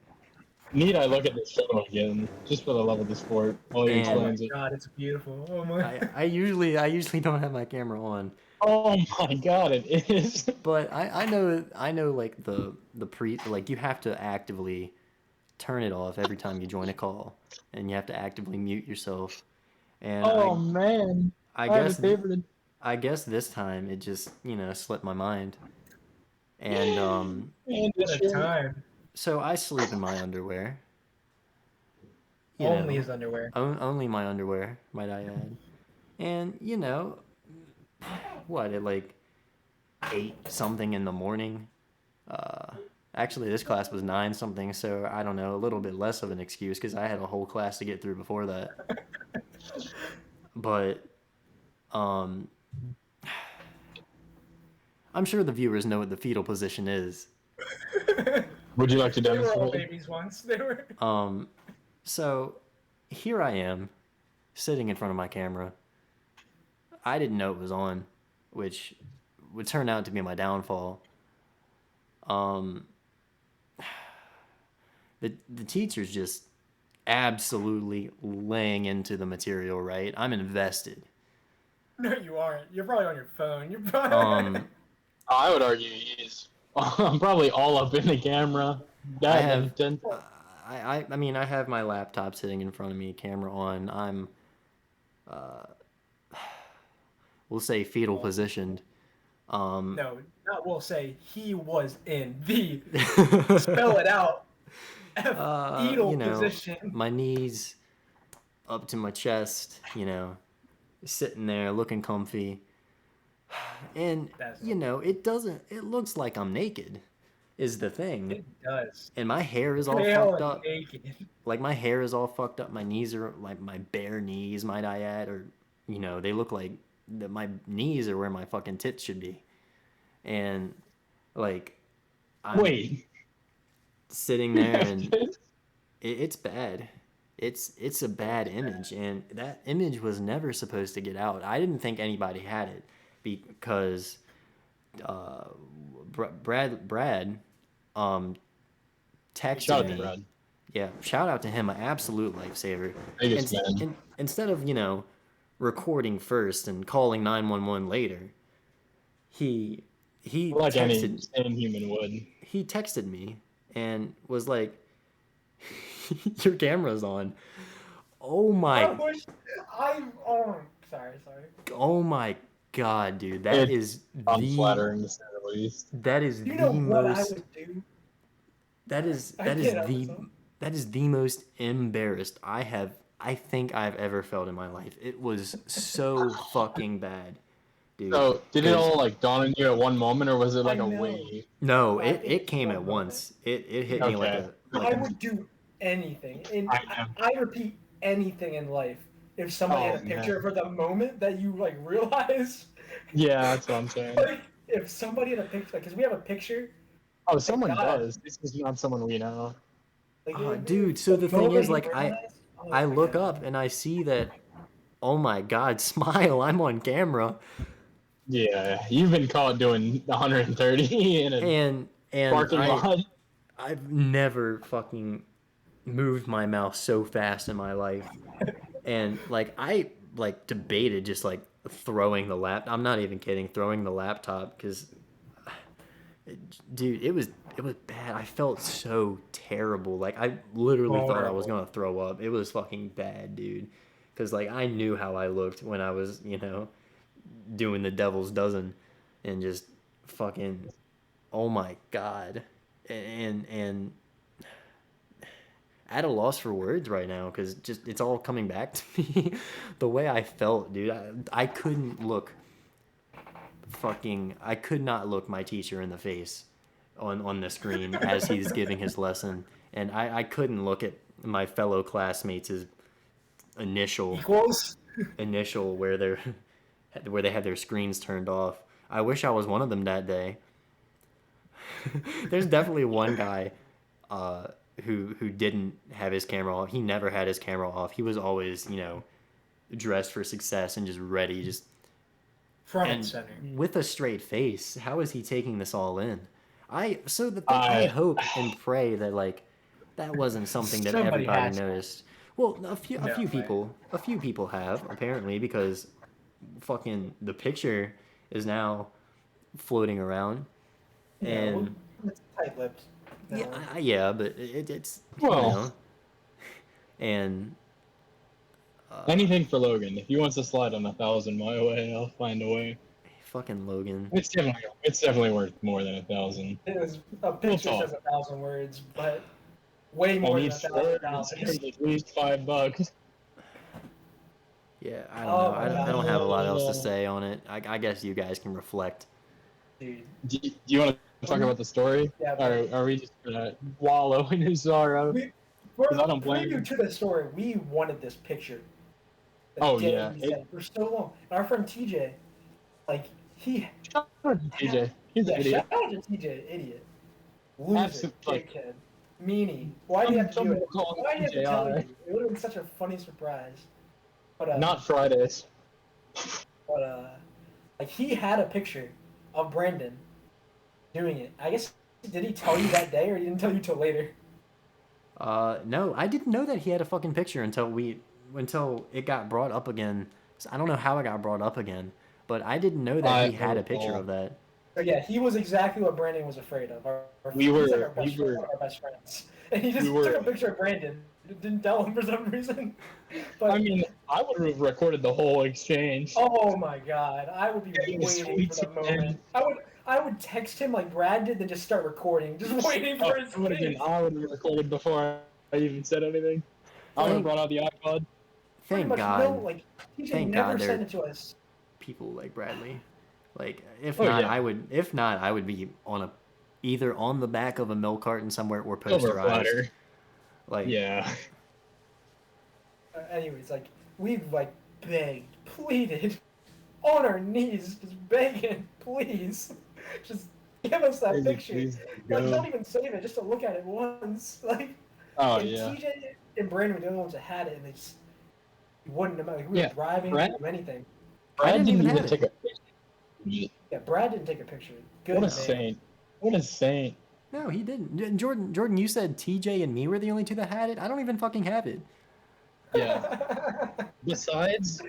Need I look at this photo again, just for the love of the sport, while he Oh my And explains it. god, it's beautiful. Oh my. I usually don't have my camera on. Oh my god, it is. But I know like like you have to actively turn it off every time you join a call, and you have to actively mute yourself. And Oh I man, I I have it guess favorited. I guess this time it just slipped my mind. And And What it's a short. time. so I sleep in my underwear. You Only know, his underwear. only my underwear, might I add. And what at like 8 something in the morning. Uh, Actually, this class was 9 something, so I don't know, a little bit less of an excuse because I had a whole class to get through before that. But um, I'm sure the viewers know what the fetal position is. Would you like to They were all demonstrate? babies once. They were. So here I am, sitting in front of my camera. I didn't know it was on, which would turn out to be my downfall. Um, the teacher's just absolutely laying into the material, right? I'm invested. No, you aren't. You're probably on your phone. You're probably. Um, I would argue he's. I'm probably all up in the camera. I That have, intent. I mean, I have my laptop sitting in front of me, camera on. I'm, we'll say fetal positioned. No, not we'll say he was in the spell it out fetal position. My knees up to my chest, sitting there looking comfy. And, That's it looks like I'm naked, is the thing. it does. And my hair is all Pale fucked and up. naked. Like, my hair is all fucked up. My knees are like my bare knees, might I add. Or, they look like my knees are where my fucking tits should be. And, like, I'm Wait. sitting there and it's bad. It's a bad image, and that image was never supposed to get out. I didn't think anybody had it because Brad texted Shout out to me. Brad. Yeah, shout out to him, an absolute lifesaver. Biggest man. Instead of recording first and calling 911 later, he Like any texted sane human would. he texted me and was like, "Your camera's on." Oh I my! wish I. Oh, sorry. Oh my God, dude! That is Unflattering to say the least. that is You the know what I most. would do? That is I that is can't help the myself. that is the most embarrassed I think I've ever felt in my life. It was so fucking bad, dude. So, did it 'Cause- all like dawn on you at one moment, or was it like I a know. wave? No, I it, think it came one at moment. once. It hit me like Okay. a I would do anything, and I know. I repeat anything in life. If somebody had a picture man. for the moment that you like realize, Yeah, that's what I'm saying. like if somebody had a picture, because we have a picture, Oh, someone God. does. This is not someone we know. like dude. So the thing moment is, you like, realize, oh I my look God. up and I see that. Oh my God! Smile! I'm on camera, Yeah, you've been caught doing 130 in a and parking lot. I've never fucking moved my mouth so fast in my life. And like I like debated just like throwing the I'm not even kidding, throwing the laptop because dude, it was bad. I felt so terrible. Like I literally thought I was Horrible. going to throw up. It was fucking bad, dude. Cuz like I knew how I looked when I was, doing the devil's dozen and just fucking oh my God. And at a loss for words right now because just it's all coming back to me the way I felt, dude. I couldn't look I could not look my teacher in the face on the screen as he's giving his lesson, and I couldn't look at my fellow classmates' initial Equals. initial where they had their screens turned off. I wish I was one of them that day. There's definitely one guy who didn't have his camera off. He never had his camera off. He was always, dressed for success and just ready, just Front and and center. with a straight face. How is he taking this all in? I I hope and pray that like that wasn't something that Somebody everybody has. noticed. Well, a No few way. people have apparently because fucking the picture is now floating around Yeah, well, and it's tight-lipped. yeah, No. yeah, but it's well, and anything for Logan. If he wants to slide on 1,000 my way, I'll find a way. fucking Logan. It's definitely worth more than 1,000. It was a We'll picture talk. says 1,000 words, but way I more than need words. $1,000. At least $5. Yeah, I don't know. Oh my I don't god, have a lot else to say on it. I guess you guys can reflect. dude. Do you want to talk about the story? Yeah, Or but are we just gonna wallow in his sorrow? we for Because I don't blame preview you. to the story, we wanted this picture. The Oh day yeah. we said for so long. And our friend TJ, like he Shout out to TJ. He's an yeah, idiot. shout out to TJ, idiot. Loser, Absolute, like, dickhead, meanie. Why do you have to some do people it? call him Why do you have to TJ. tell Alright. you? It would have been such a funny surprise. But Not Fridays. like he had a picture of Brandon doing it. I guess did he tell you that day or he didn't tell you till later? No, I didn't know that he had a fucking picture until it got brought up again. So I don't know how it got brought up again, but I didn't know that he had a picture of that. So yeah, he was exactly what Brandon was afraid of. We He's like were- one of our best friends, and he just we were- took a picture of Brandon. Didn't tell him for some reason. But I mean, I would have recorded the whole exchange. oh my god, I would be Getting the waiting for sweets the moment. I would text him like Brad did, then just start recording, just waiting for his I would have face. recorded before I even said anything. I would have brought out the iPod. Pretty Thank much God. no, like TJ Thank never God sent it to us. people like Bradley. Like if Oh, not, yeah. I would be either on the back of a milk carton somewhere or Silver posterized. platter. Like Yeah. Anyways, like we've like begged, pleaded, on our knees, just begging, please, just give us that picture. Please Like, go. don't even save it, just to look at it once. Like, Oh and yeah. TJ and Brandon were the only ones that had it, and they just wouldn't. Like, we Yeah, were driving, Brad- didn't do anything. I didn't even have take it. a picture. Yeah, Brad didn't take a picture. Good What a man. saint. What a saint. No, he didn't. Jordan, you said TJ and me were the only two that had it. I don't even fucking have it. Yeah. Besides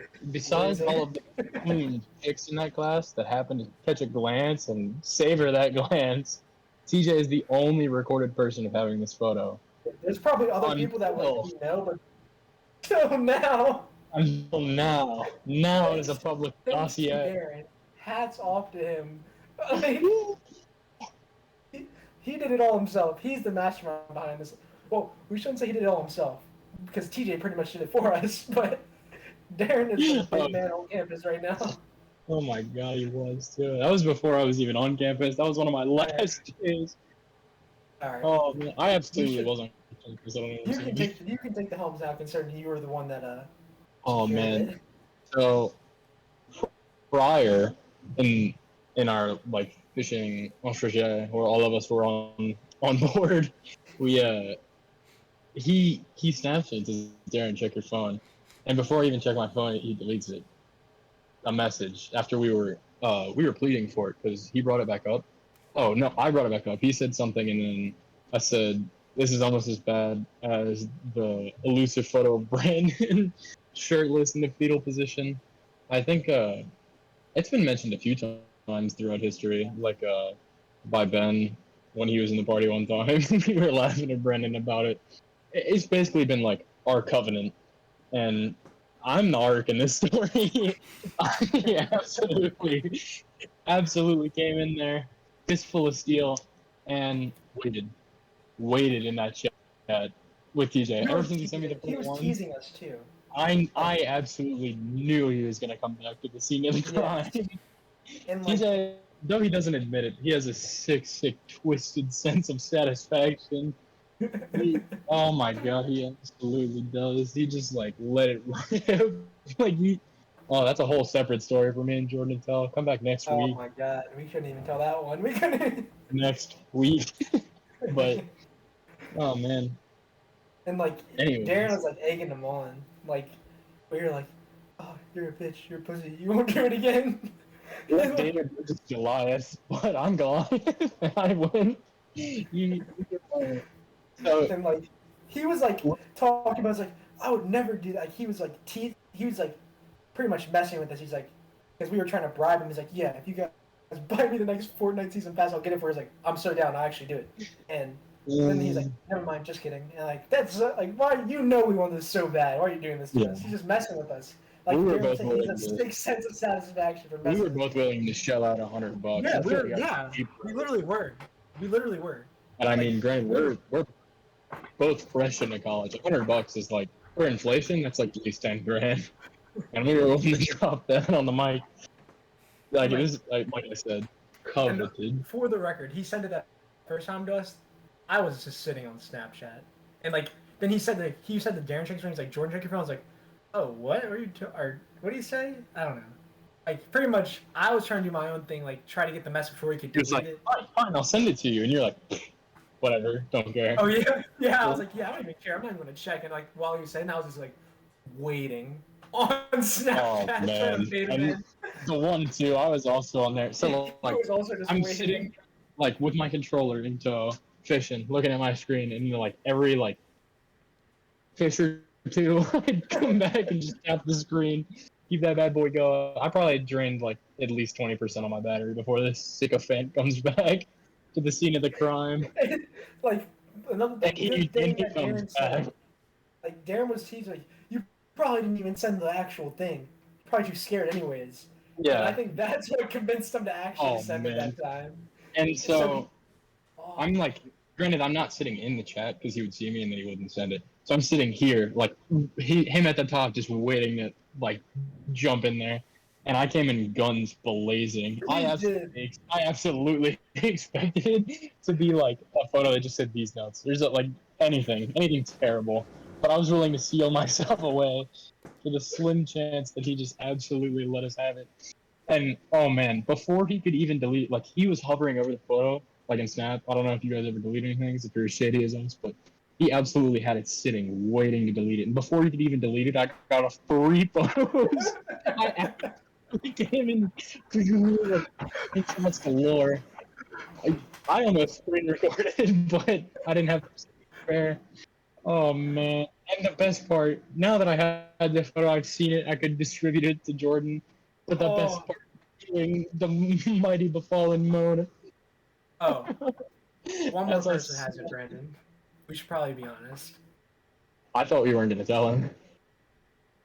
all of the chicks in that class that happened to catch a glance and savor that glance, TJ is the only recorded person of having this photo. There's probably other people that like we know, but till now. Until now it is a public Thanks to dossier. Darren. Hats off to him. Like, he did it all himself. He's the mastermind behind this. Well, we shouldn't say he did it all himself, because TJ pretty much did it for us, but Darren is the big man on campus right now. Oh my god, he was too. That was before I was even on campus. That was one of my last days. Alright. Oh man, I absolutely should- wasn't on campus. I don't know what You I'm can saying. take the helms now, considering you were the one that Oh secured man. it. So prior in our like fishing entrepreneur where all of us were on board, we he snaps me to Darren, check your phone. And before I even check my phone, he deletes it. A message after we were pleading for it because he brought it back up. Oh no, I brought it back up. He said something and then I said this is almost as bad as the elusive photo of Brandon shirtless in the fetal position. I think it's been mentioned a few times throughout history, like by Ben when he was in the party one time. We were laughing at Brendan about it. It's basically been like our covenant, and I'm the arc in this story. I absolutely came in there, fistful of steel, and waited in that chat with TJ. Ever since he sent me the He was one, teasing us too. I absolutely knew he was gonna come back to the scene of the crime. And like, TJ, though he doesn't admit it, he has a sick, twisted sense of satisfaction. Oh my god, he absolutely does. He just like let it rip. Oh, that's a whole separate story for me and Jordan to tell. Come back next oh week. my god, we couldn't even tell that one. We couldn't. Next week. But oh man. And like Anyways. Darren was like egging them on. Like we were like, you're a bitch, you're a pussy, you won't do it again. What David is Goliath, but I'm Goliath, and I win. So, And like, he was like talking about, like, I would never do that. Like, he was like, he was like, pretty much messing with us. He's like, because we were trying to bribe him. He's like, yeah, if you guys buy me the next Fortnite season pass, I'll get it for. He's like, I'm so down. I will actually do it. And then he's like, never mind, just kidding. And like, that's like, why? You know, we want this so bad. Why are you doing this to us? He's just messing with us. Like, we were Darren both said, he's willing a to. sick sense of satisfaction for We messing were with both us. willing to shell out $100. Yeah, That's what we got yeah, cheap. we literally were. We literally were. And I Like, mean, granted, we're both fresh into college. $100 is like, for inflation, that's like at least 10 grand. And we were willing to drop that on the mic. Like, it was, like I said, coveted. And for the record, he sent it that first time to us. I was just sitting on Snapchat, and like then he said the Darren check his phone. He's like, Jordan, check your phone. I was like, oh, what are you? Or what do you say? I don't know. Like pretty much, I was trying to do my own thing, like try to get the message before he could He was delete like, it. fine, I'll send it to you. And you're like, whatever, don't care. Oh yeah, yeah. I was like, yeah, I don't even care. I'm not even gonna check. And like while he was saying that, I was just like waiting on Snapchat trying to bait him in. The one too, I was also on there. So like, I was also just I'm waiting. sitting like with my controller in tow, fishing, looking at my screen, and like every like fish or two, I'd come back and just tap the screen, keep that bad boy going. I probably drained like at least 20% of my battery before this sycophant comes back to the scene of the crime. Like another And good thing he that comes Darren said. back. Like Darren was, he's like, you probably didn't even send the actual thing. You're probably too scared anyways. And I Yeah. think that's what convinced him to actually send it that time. And so Oh, I'm like, granted, I'm not sitting in the chat because he would see me and then he wouldn't send it. So I'm sitting here, like him at the top, just waiting to like jump in there. And I came in guns blazing. I absolutely expected it to be like a photo that just said these notes. There's like anything terrible. But I was willing to seal myself away for the slim chance that he just absolutely let us have it. And oh man, before he could even delete, like he was hovering over the photo, like in Snap. I don't know if you guys ever delete anything, if you're as shady as us, but he absolutely had it sitting, waiting to delete it. And before he could even delete it, I got a free photos. I actually came in like, that's galore. I almost screen recorded, but I didn't have to spare. Oh man! And the best part, now that I had the photo, I've seen it. I could distribute it to Jordan. But the best part, doing the mighty befallen mode. Oh, one more person has it, Brandon. We should probably be honest. I thought we weren't gonna tell him.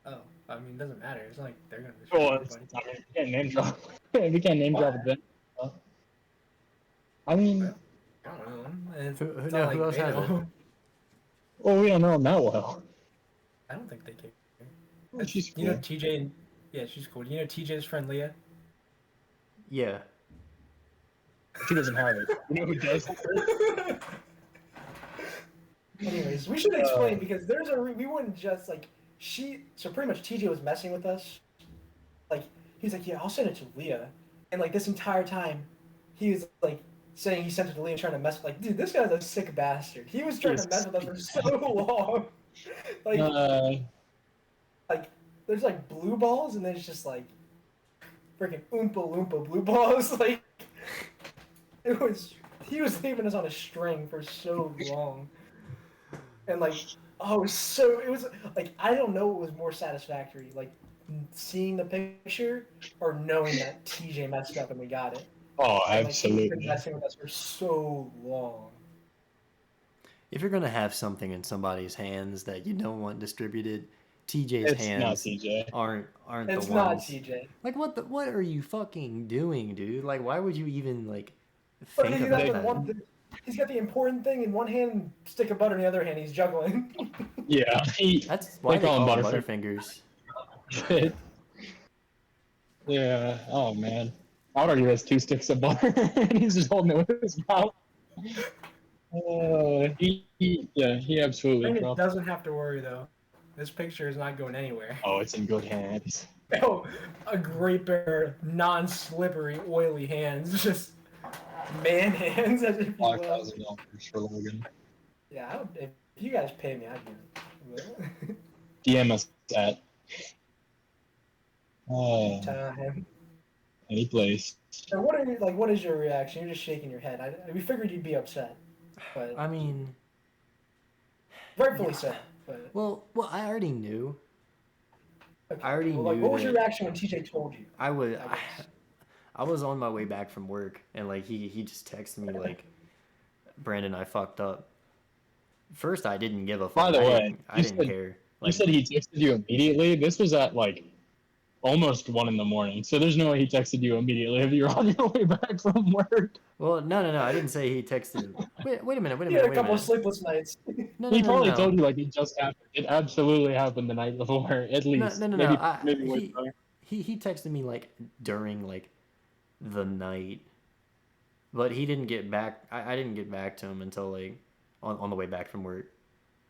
Oh, I mean, it doesn't matter. It's not like they're gonna. Well, I mean, we can't name drop. We can't name drop it. I mean, I don't know. Who else has it? Well, we don't know him that well. I don't think they care. Well, she's cool. You know TJ and yeah, she's cool. You know TJ's friend Leah? Yeah. She doesn't have it. You know who does? Anyways, we should explain because there's we wouldn't just like so pretty much TJ was messing with us. Like he's like, yeah, I'll send it to Leah, and like this entire time, he was like saying he sent it to Leah, trying to mess. Like, dude, this guy's a sick bastard. He was trying to mess with us for so long. Like there's like blue balls, and there's just like freaking Oompa Loompa blue balls. Like he was leaving us on a string for so long. And like, it was like, I don't know what was more satisfactory, like seeing the picture or knowing that TJ messed up and we got it. Oh, and, absolutely. He's been messing with us for so long. If you're gonna have something in somebody's hands that you don't want distributed, TJ's hands aren't it's the not ones. TJ. Like what are you fucking doing, dude? Like why would you even like think of that? He's got the important thing in one hand, stick of butter in the other hand. He's juggling. Yeah, that's why they call them Butterfingers. Yeah. Oh man, I would argue he has 2 sticks of butter, and he's just holding it with his mouth. He absolutely. Brandon doesn't have to worry though. This picture is not going anywhere. Oh, it's in good hands. Oh, a great pair of non-slippery, oily hands, just man hands, as if you will. $5,000 for Logan. Yeah, if you guys pay me, I'd do it. DM us at. Time. Any place. So what are you like? What is your reaction? You're just shaking your head. We figured you'd be upset, but I mean, rightfully yeah. so. But Well, I already knew. okay. I already Well, like, knew what was your that reaction when TJ told you? I would. I guess. I was on my way back from work, and like he just texted me like, Brandon, I fucked up. First, I didn't give a By fuck. the way, I didn't care. you Like, said he texted you immediately. This was at like almost 1 a.m. So there's no way he texted you immediately if you're on your way back from work. well, no. I didn't say he texted. Wait a minute. He had a Wait a couple of minute. sleepless nights. He probably No. told you like it just happened. It absolutely happened the night before, at least. No. Maybe way better. He texted me like during like the night, but he didn't get back. I didn't get back to him until like on the way back from work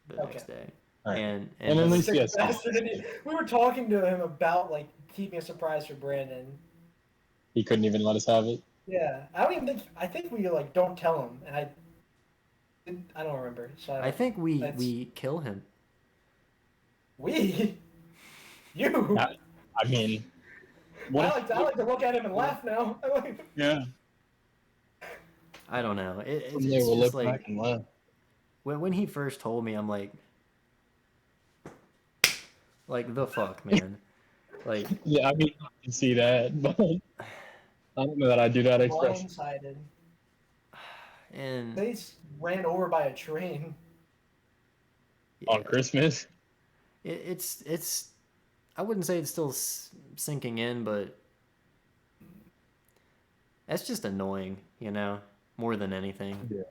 the Okay. next day. All right. And And at he, least Sick yes. bastard, we were talking to him about like keeping a surprise for Brandon. He couldn't even let us have it. Yeah, I don't even think. I think we like don't tell him, and I don't remember. So I think that's- we kill him. we you. I mean, I like to look at him and laugh now. Yeah. I don't know. Someday It's we'll just look like back and laugh. when he first told me, I'm like the fuck, man. Like, Yeah, I mean, I can see that, but I don't know that I do that expression. Blindsided. and They ran over by a train. On Christmas. it's I wouldn't say it's still sinking in, but that's just annoying, you know, more than anything. Yeah.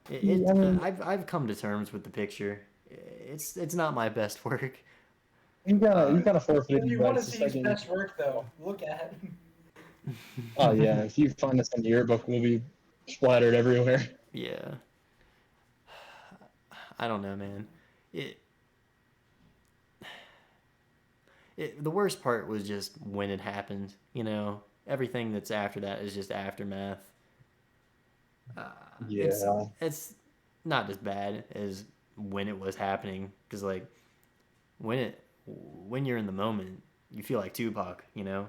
It I mean- I've come to terms with the picture. It's not my best work. You gotta forfeit If you your want to rights to see his second. best work, though, look at. Oh yeah, if you find us in the yearbook, we'll be splattered everywhere. Yeah. I don't know, man. The worst part was just when it happened. You know, everything that's after that is just aftermath. It's not as bad as when it was happening, because like when you're in the moment, you feel like Tupac. You know,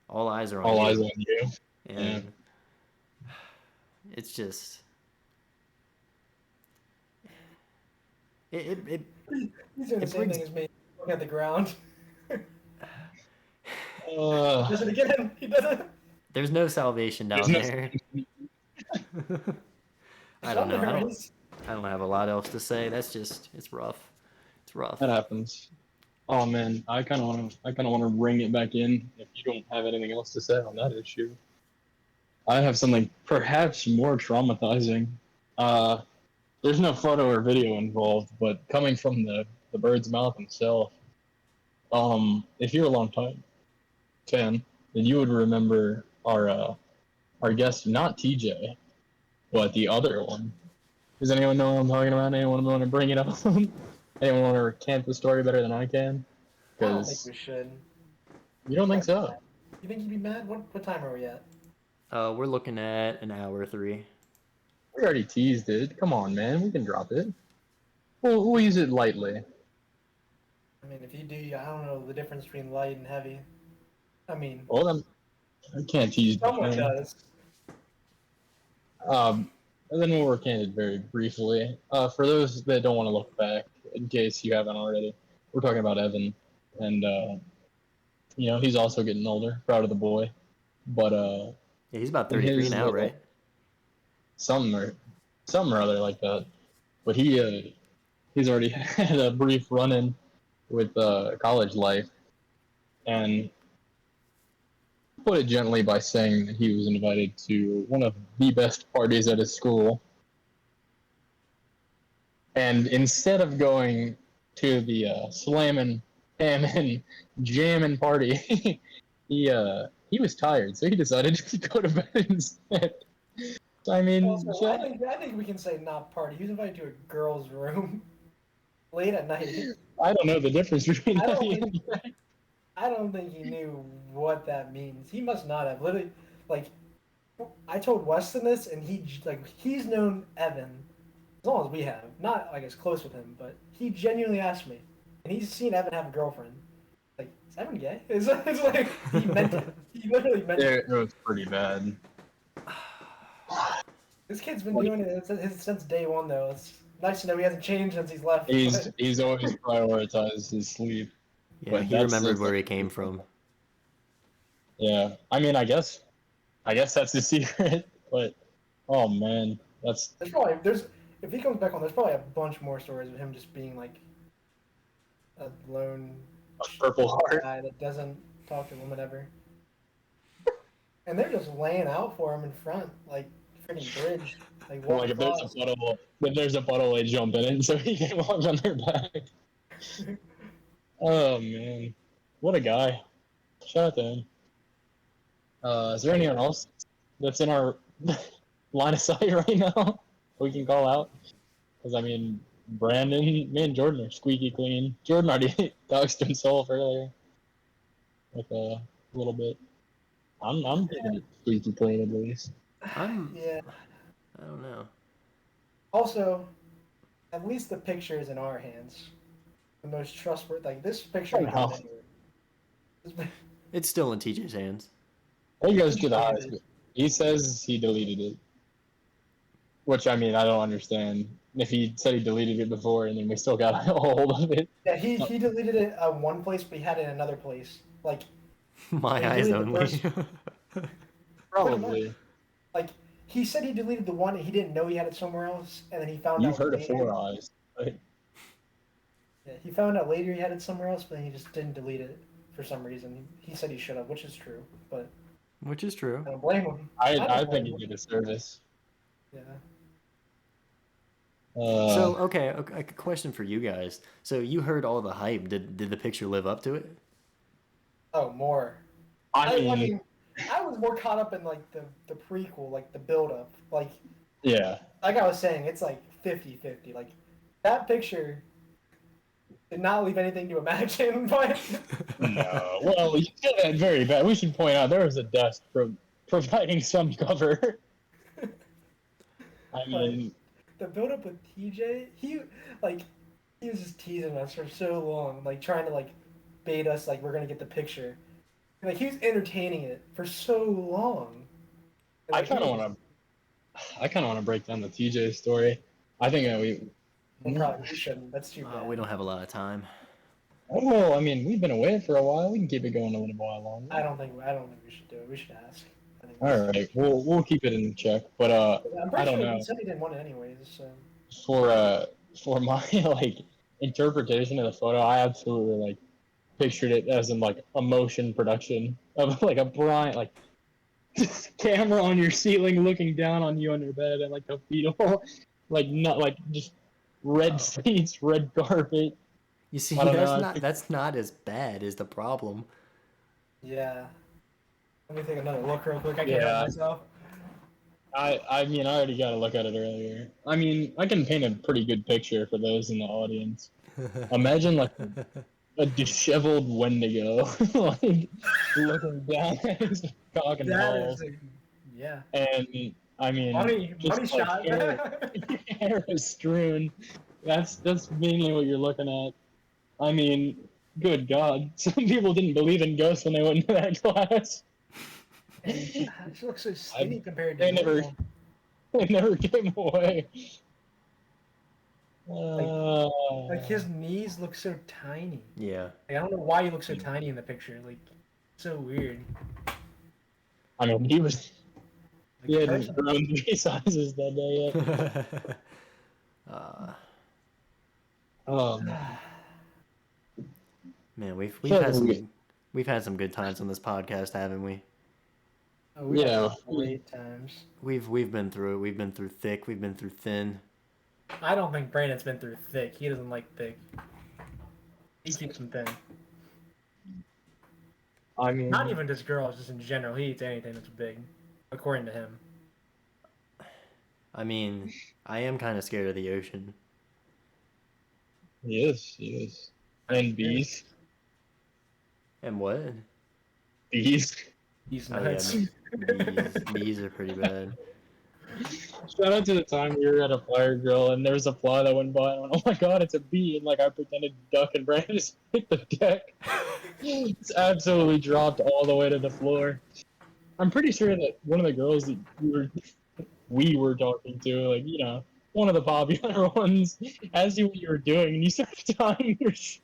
all eyes are on All you, eyes on you. and it's just it He's doing the It same brings- thing as me. Looking at the ground. Uh, Does it again? He does it. there's no salvation down there's no- there. I don't know. There is. I don't have a lot else to say. It's rough. It's rough. That happens. Oh man, I kind of want to bring it back in. If you don't have anything else to say on that issue, I have something perhaps more traumatizing. There's no photo or video involved, but coming from the bird's mouth himself, if you're a long time fan, then you would remember our guest, not TJ, but the other one. Does anyone know what I'm talking about? Anyone want to bring it up? Anyone want to recant the story better than I can? I don't think Because we should. you don't think so. You think he'd be mad? What time are we at? We're looking at an hour 3. We already teased it. Come on, man. We can drop it. We'll use it lightly. I mean, if you do, I don't know the difference between light and heavy. I mean, Well, then, I can't tease the someone thing. does. And then we'll recant it very briefly. For those that don't want to look back, in case you haven't already, we're talking about Evan, and he's also getting older. Proud of the boy, but Yeah, he's about in 33 his now, little- right? something or other like that. But he's already had a brief run-in with college life, and put it gently by saying that he was invited to one of the best parties at his school. And instead of going to the slamming, hamming, jamming party, he was tired, so he decided to go to bed instead. I mean, Also, I think we can say not party. He was invited to a girl's room late at night. I don't know the difference between I that. don't I don't think he knew what that means. He must not have. Literally, like, I told Weston this, and he's known Evan as long as we have. Not like as close with him, but he genuinely asked me, and he's seen Evan have a girlfriend, like Evan gay? It's like he meant it. He literally meant it. It was pretty bad. This kid's been doing it since day one, though. It's nice to know he hasn't changed since he's left. But He's always prioritized his sleep. Yeah, But he that's remembered where he came from. Yeah, I mean, I guess that's the secret. But oh man, that's there's if he comes back on, there's probably a bunch more stories of him just being like a lone a Purple Heart. guy that doesn't talk to women ever. And they're just laying out for him in front, like freaking bridge. Like, Well, like if there's a puddle, they jump in it so he can walk on their back. Oh man, what a guy! Shout out to him. Is there anyone else that's in our line of sight right now we can call out? Because I mean, Brandon, me and Jordan are squeaky clean. Jordan already doxed himself earlier with a little bit. I'm thinking it's squeaky clean at least. Yeah. I don't know. Also, at least the picture is in our hands. The most trustworthy. Like this picture ain't going anywhere. It's still in TJ's hands. He goes to the highest. He says he deleted it. Which, I mean, I don't understand. If he said he deleted it before and then we still got a hold of it. Yeah, he deleted it one place, but he had it in another place. Like My eyes only. Probably. Like he said he deleted the one and he didn't know he had it somewhere else, and then he found out. You've heard of later. 4 eyes. Right? Yeah, he found out later he had it somewhere else, but then he just didn't delete it for some reason. He said he should have, which is true, but Which is true. I don't blame him. I think he did a service. Yeah. So okay, a question for you guys. So you heard all the hype. Did the picture live up to it? Oh, more. I mean, I was more caught up in like the prequel, like the build up. Like yeah. Like I was saying, it's like 50-50. Like that picture did not leave anything to imagine, but No. Well, you did that very bad. We should point out there was a desk providing some cover. I mean, the build up with TJ, he was just teasing us for so long, like trying to like bait us like we're gonna get the picture. Like he was entertaining it for so long. And, like, I kind of want to break down the TJ story. I think that we probably shouldn't. That's too bad. We don't have a lot of time. Oh, I mean, we've been away for a while. We can keep it going a little while longer. I don't think we should do it. We should ask. All right, we'll keep it in check. But I don't know. He said he didn't want it anyways. So. For my like interpretation of the photo, I absolutely like pictured it as in like a motion production of like a bright like camera on your ceiling looking down on you on your bed and like a fetal like not like just red seats, red carpet. You see, that's not as bad as the problem. Yeah. Let me take another look real quick. I can't help myself. I mean, I already got a look at it earlier. I mean, I can paint a pretty good picture for those in the audience. Imagine like a disheveled Wendigo, like looking down at his cock and balls. Yeah. And I mean, money shot. Hair is strewn. That's mainly what you're looking at. I mean, good God, some people didn't believe in ghosts when they went into that class. She looks so skinny compared to they never came away. Like his knees look so tiny. Yeah. Like, I don't know why he looks so tiny in the picture. Like, so weird. I mean, he hadn't grown 3 sizes that day yet. Man, we've had some good times on this podcast, haven't we? Oh, we had great times. We've been through it. We've been through thick. We've been through thin. I don't think Brandon's been through thick. He doesn't like thick. He keeps him thin. I mean, not even just girls, just in general. He eats anything that's big, according to him. I mean, I am kind of scared of the ocean. He is. And bees. And what? Bees. He's nuts. Yeah, bees are pretty bad. Shout out to the time we were at a fire grill and there was a fly that went by and I went, oh my god, it's a bee, and like I pretended to duck and Brandon just hit the deck. It's absolutely dropped all the way to the floor. I'm pretty sure that one of the girls that we were talking to, like, you know, one of the popular ones, asked you what you were doing and you started tying your shoe.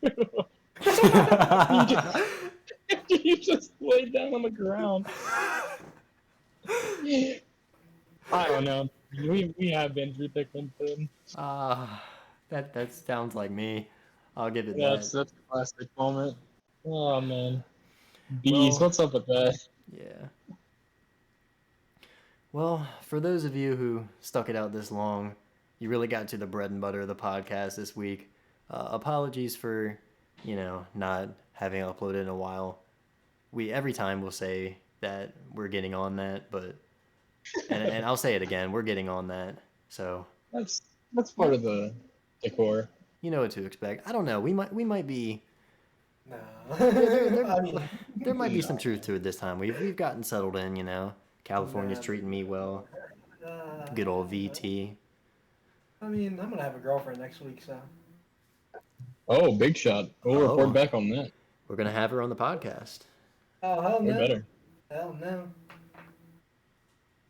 You just laid down on the ground. I don't know. We have been through thick and thin. That sounds like me. I'll give it That's that. a classic moment. Oh man. Bees, Well, what's up with that? yeah. Well, for those of you who stuck it out this long, you really got to the bread and butter of the podcast this week. Apologies for, not having uploaded in a while. Every time we'll say that we're getting on that, but and I'll say it again, we're getting on that. So That's part of the decor. you know what to expect. I don't know. We might be. No. I mean, there might be some truth to it this time. We've gotten settled in. California's nah, treating me well. uh, Good old VT. I mean, I'm gonna have a girlfriend next week, so. Oh, big shot. We'll Oh. report back on that. We're gonna have her on the podcast. Oh hell Way no! better. Hell no!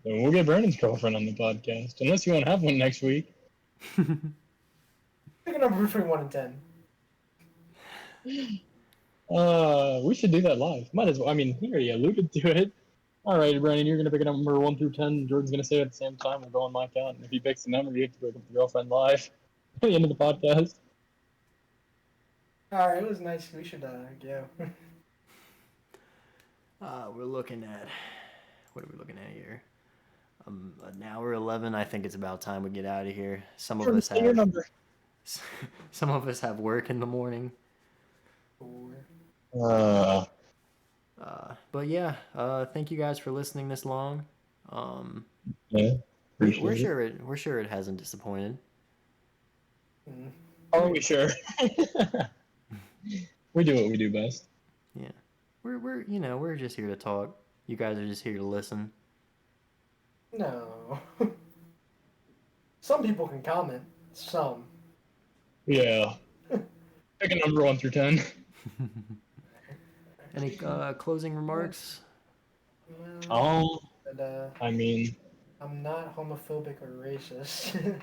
Then we'll get Brandon's girlfriend on the podcast. Unless you want to have one next week. Pick a number between 1 and 10. We should do that live. Might as well. I mean, he already alluded to it. All right, Brandon, you're gonna pick a number 1 through 10. Jordan's gonna say it at the same time. We'll go on my count. And if he picks the number, you have to pick up the girlfriend live at the end of the podcast. All right, it was nice. We should go. We're looking at what are we looking at here? An hour 11. I think it's about time we get out of here. Some of us Say your number. Some of us have work in the morning. But yeah, thank you guys for listening this long. Yeah, we're sure it hasn't disappointed. Are we sure? We do what we do best. Yeah, we're just here to talk. You guys are just here to listen. No. Some people can comment. Some. Yeah. Pick a number 1 through 10. Any closing remarks? But, I mean, I'm not homophobic or racist.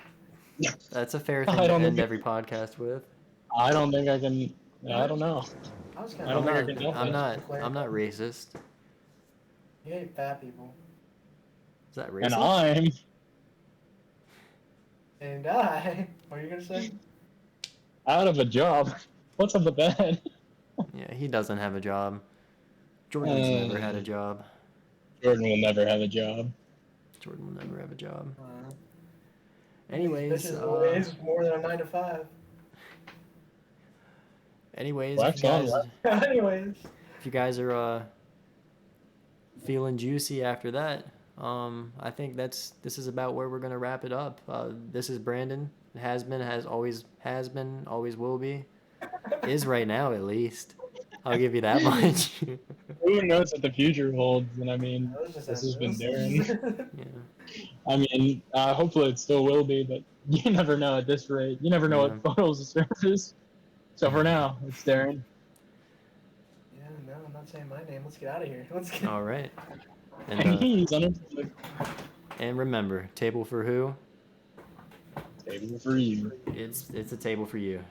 That's a fair thing to end every podcast with. I don't think I can. I don't know. I don't think I can help I'm that. not racist. You hate fat people. Is that racist? And I'm. And I. What are you gonna say? Out of a job. What's up with that? Yeah, he doesn't have a job. Jordan's never had a job. Jordan will never have a job. Jordan will never have a job. This Anyways, is always more than a 9 to 5. Anyways, Wax on, Anyways. if you guys are feeling juicy after that, I think this is about where we're gonna wrap it up. This is Brandon. Has been, always will be. Is right now at least. I'll give you that much. Who knows what the future holds? And I mean, this has been Darren. Yeah. I mean, hopefully it still will be, but you never know at this rate. You never know what photos will surface. So for now, it's Darren. Yeah, no, I'm not saying my name. Let's get out of here. Let's get. All right. And he's unemployed. And remember, table for who? Table for you. It's a table for you.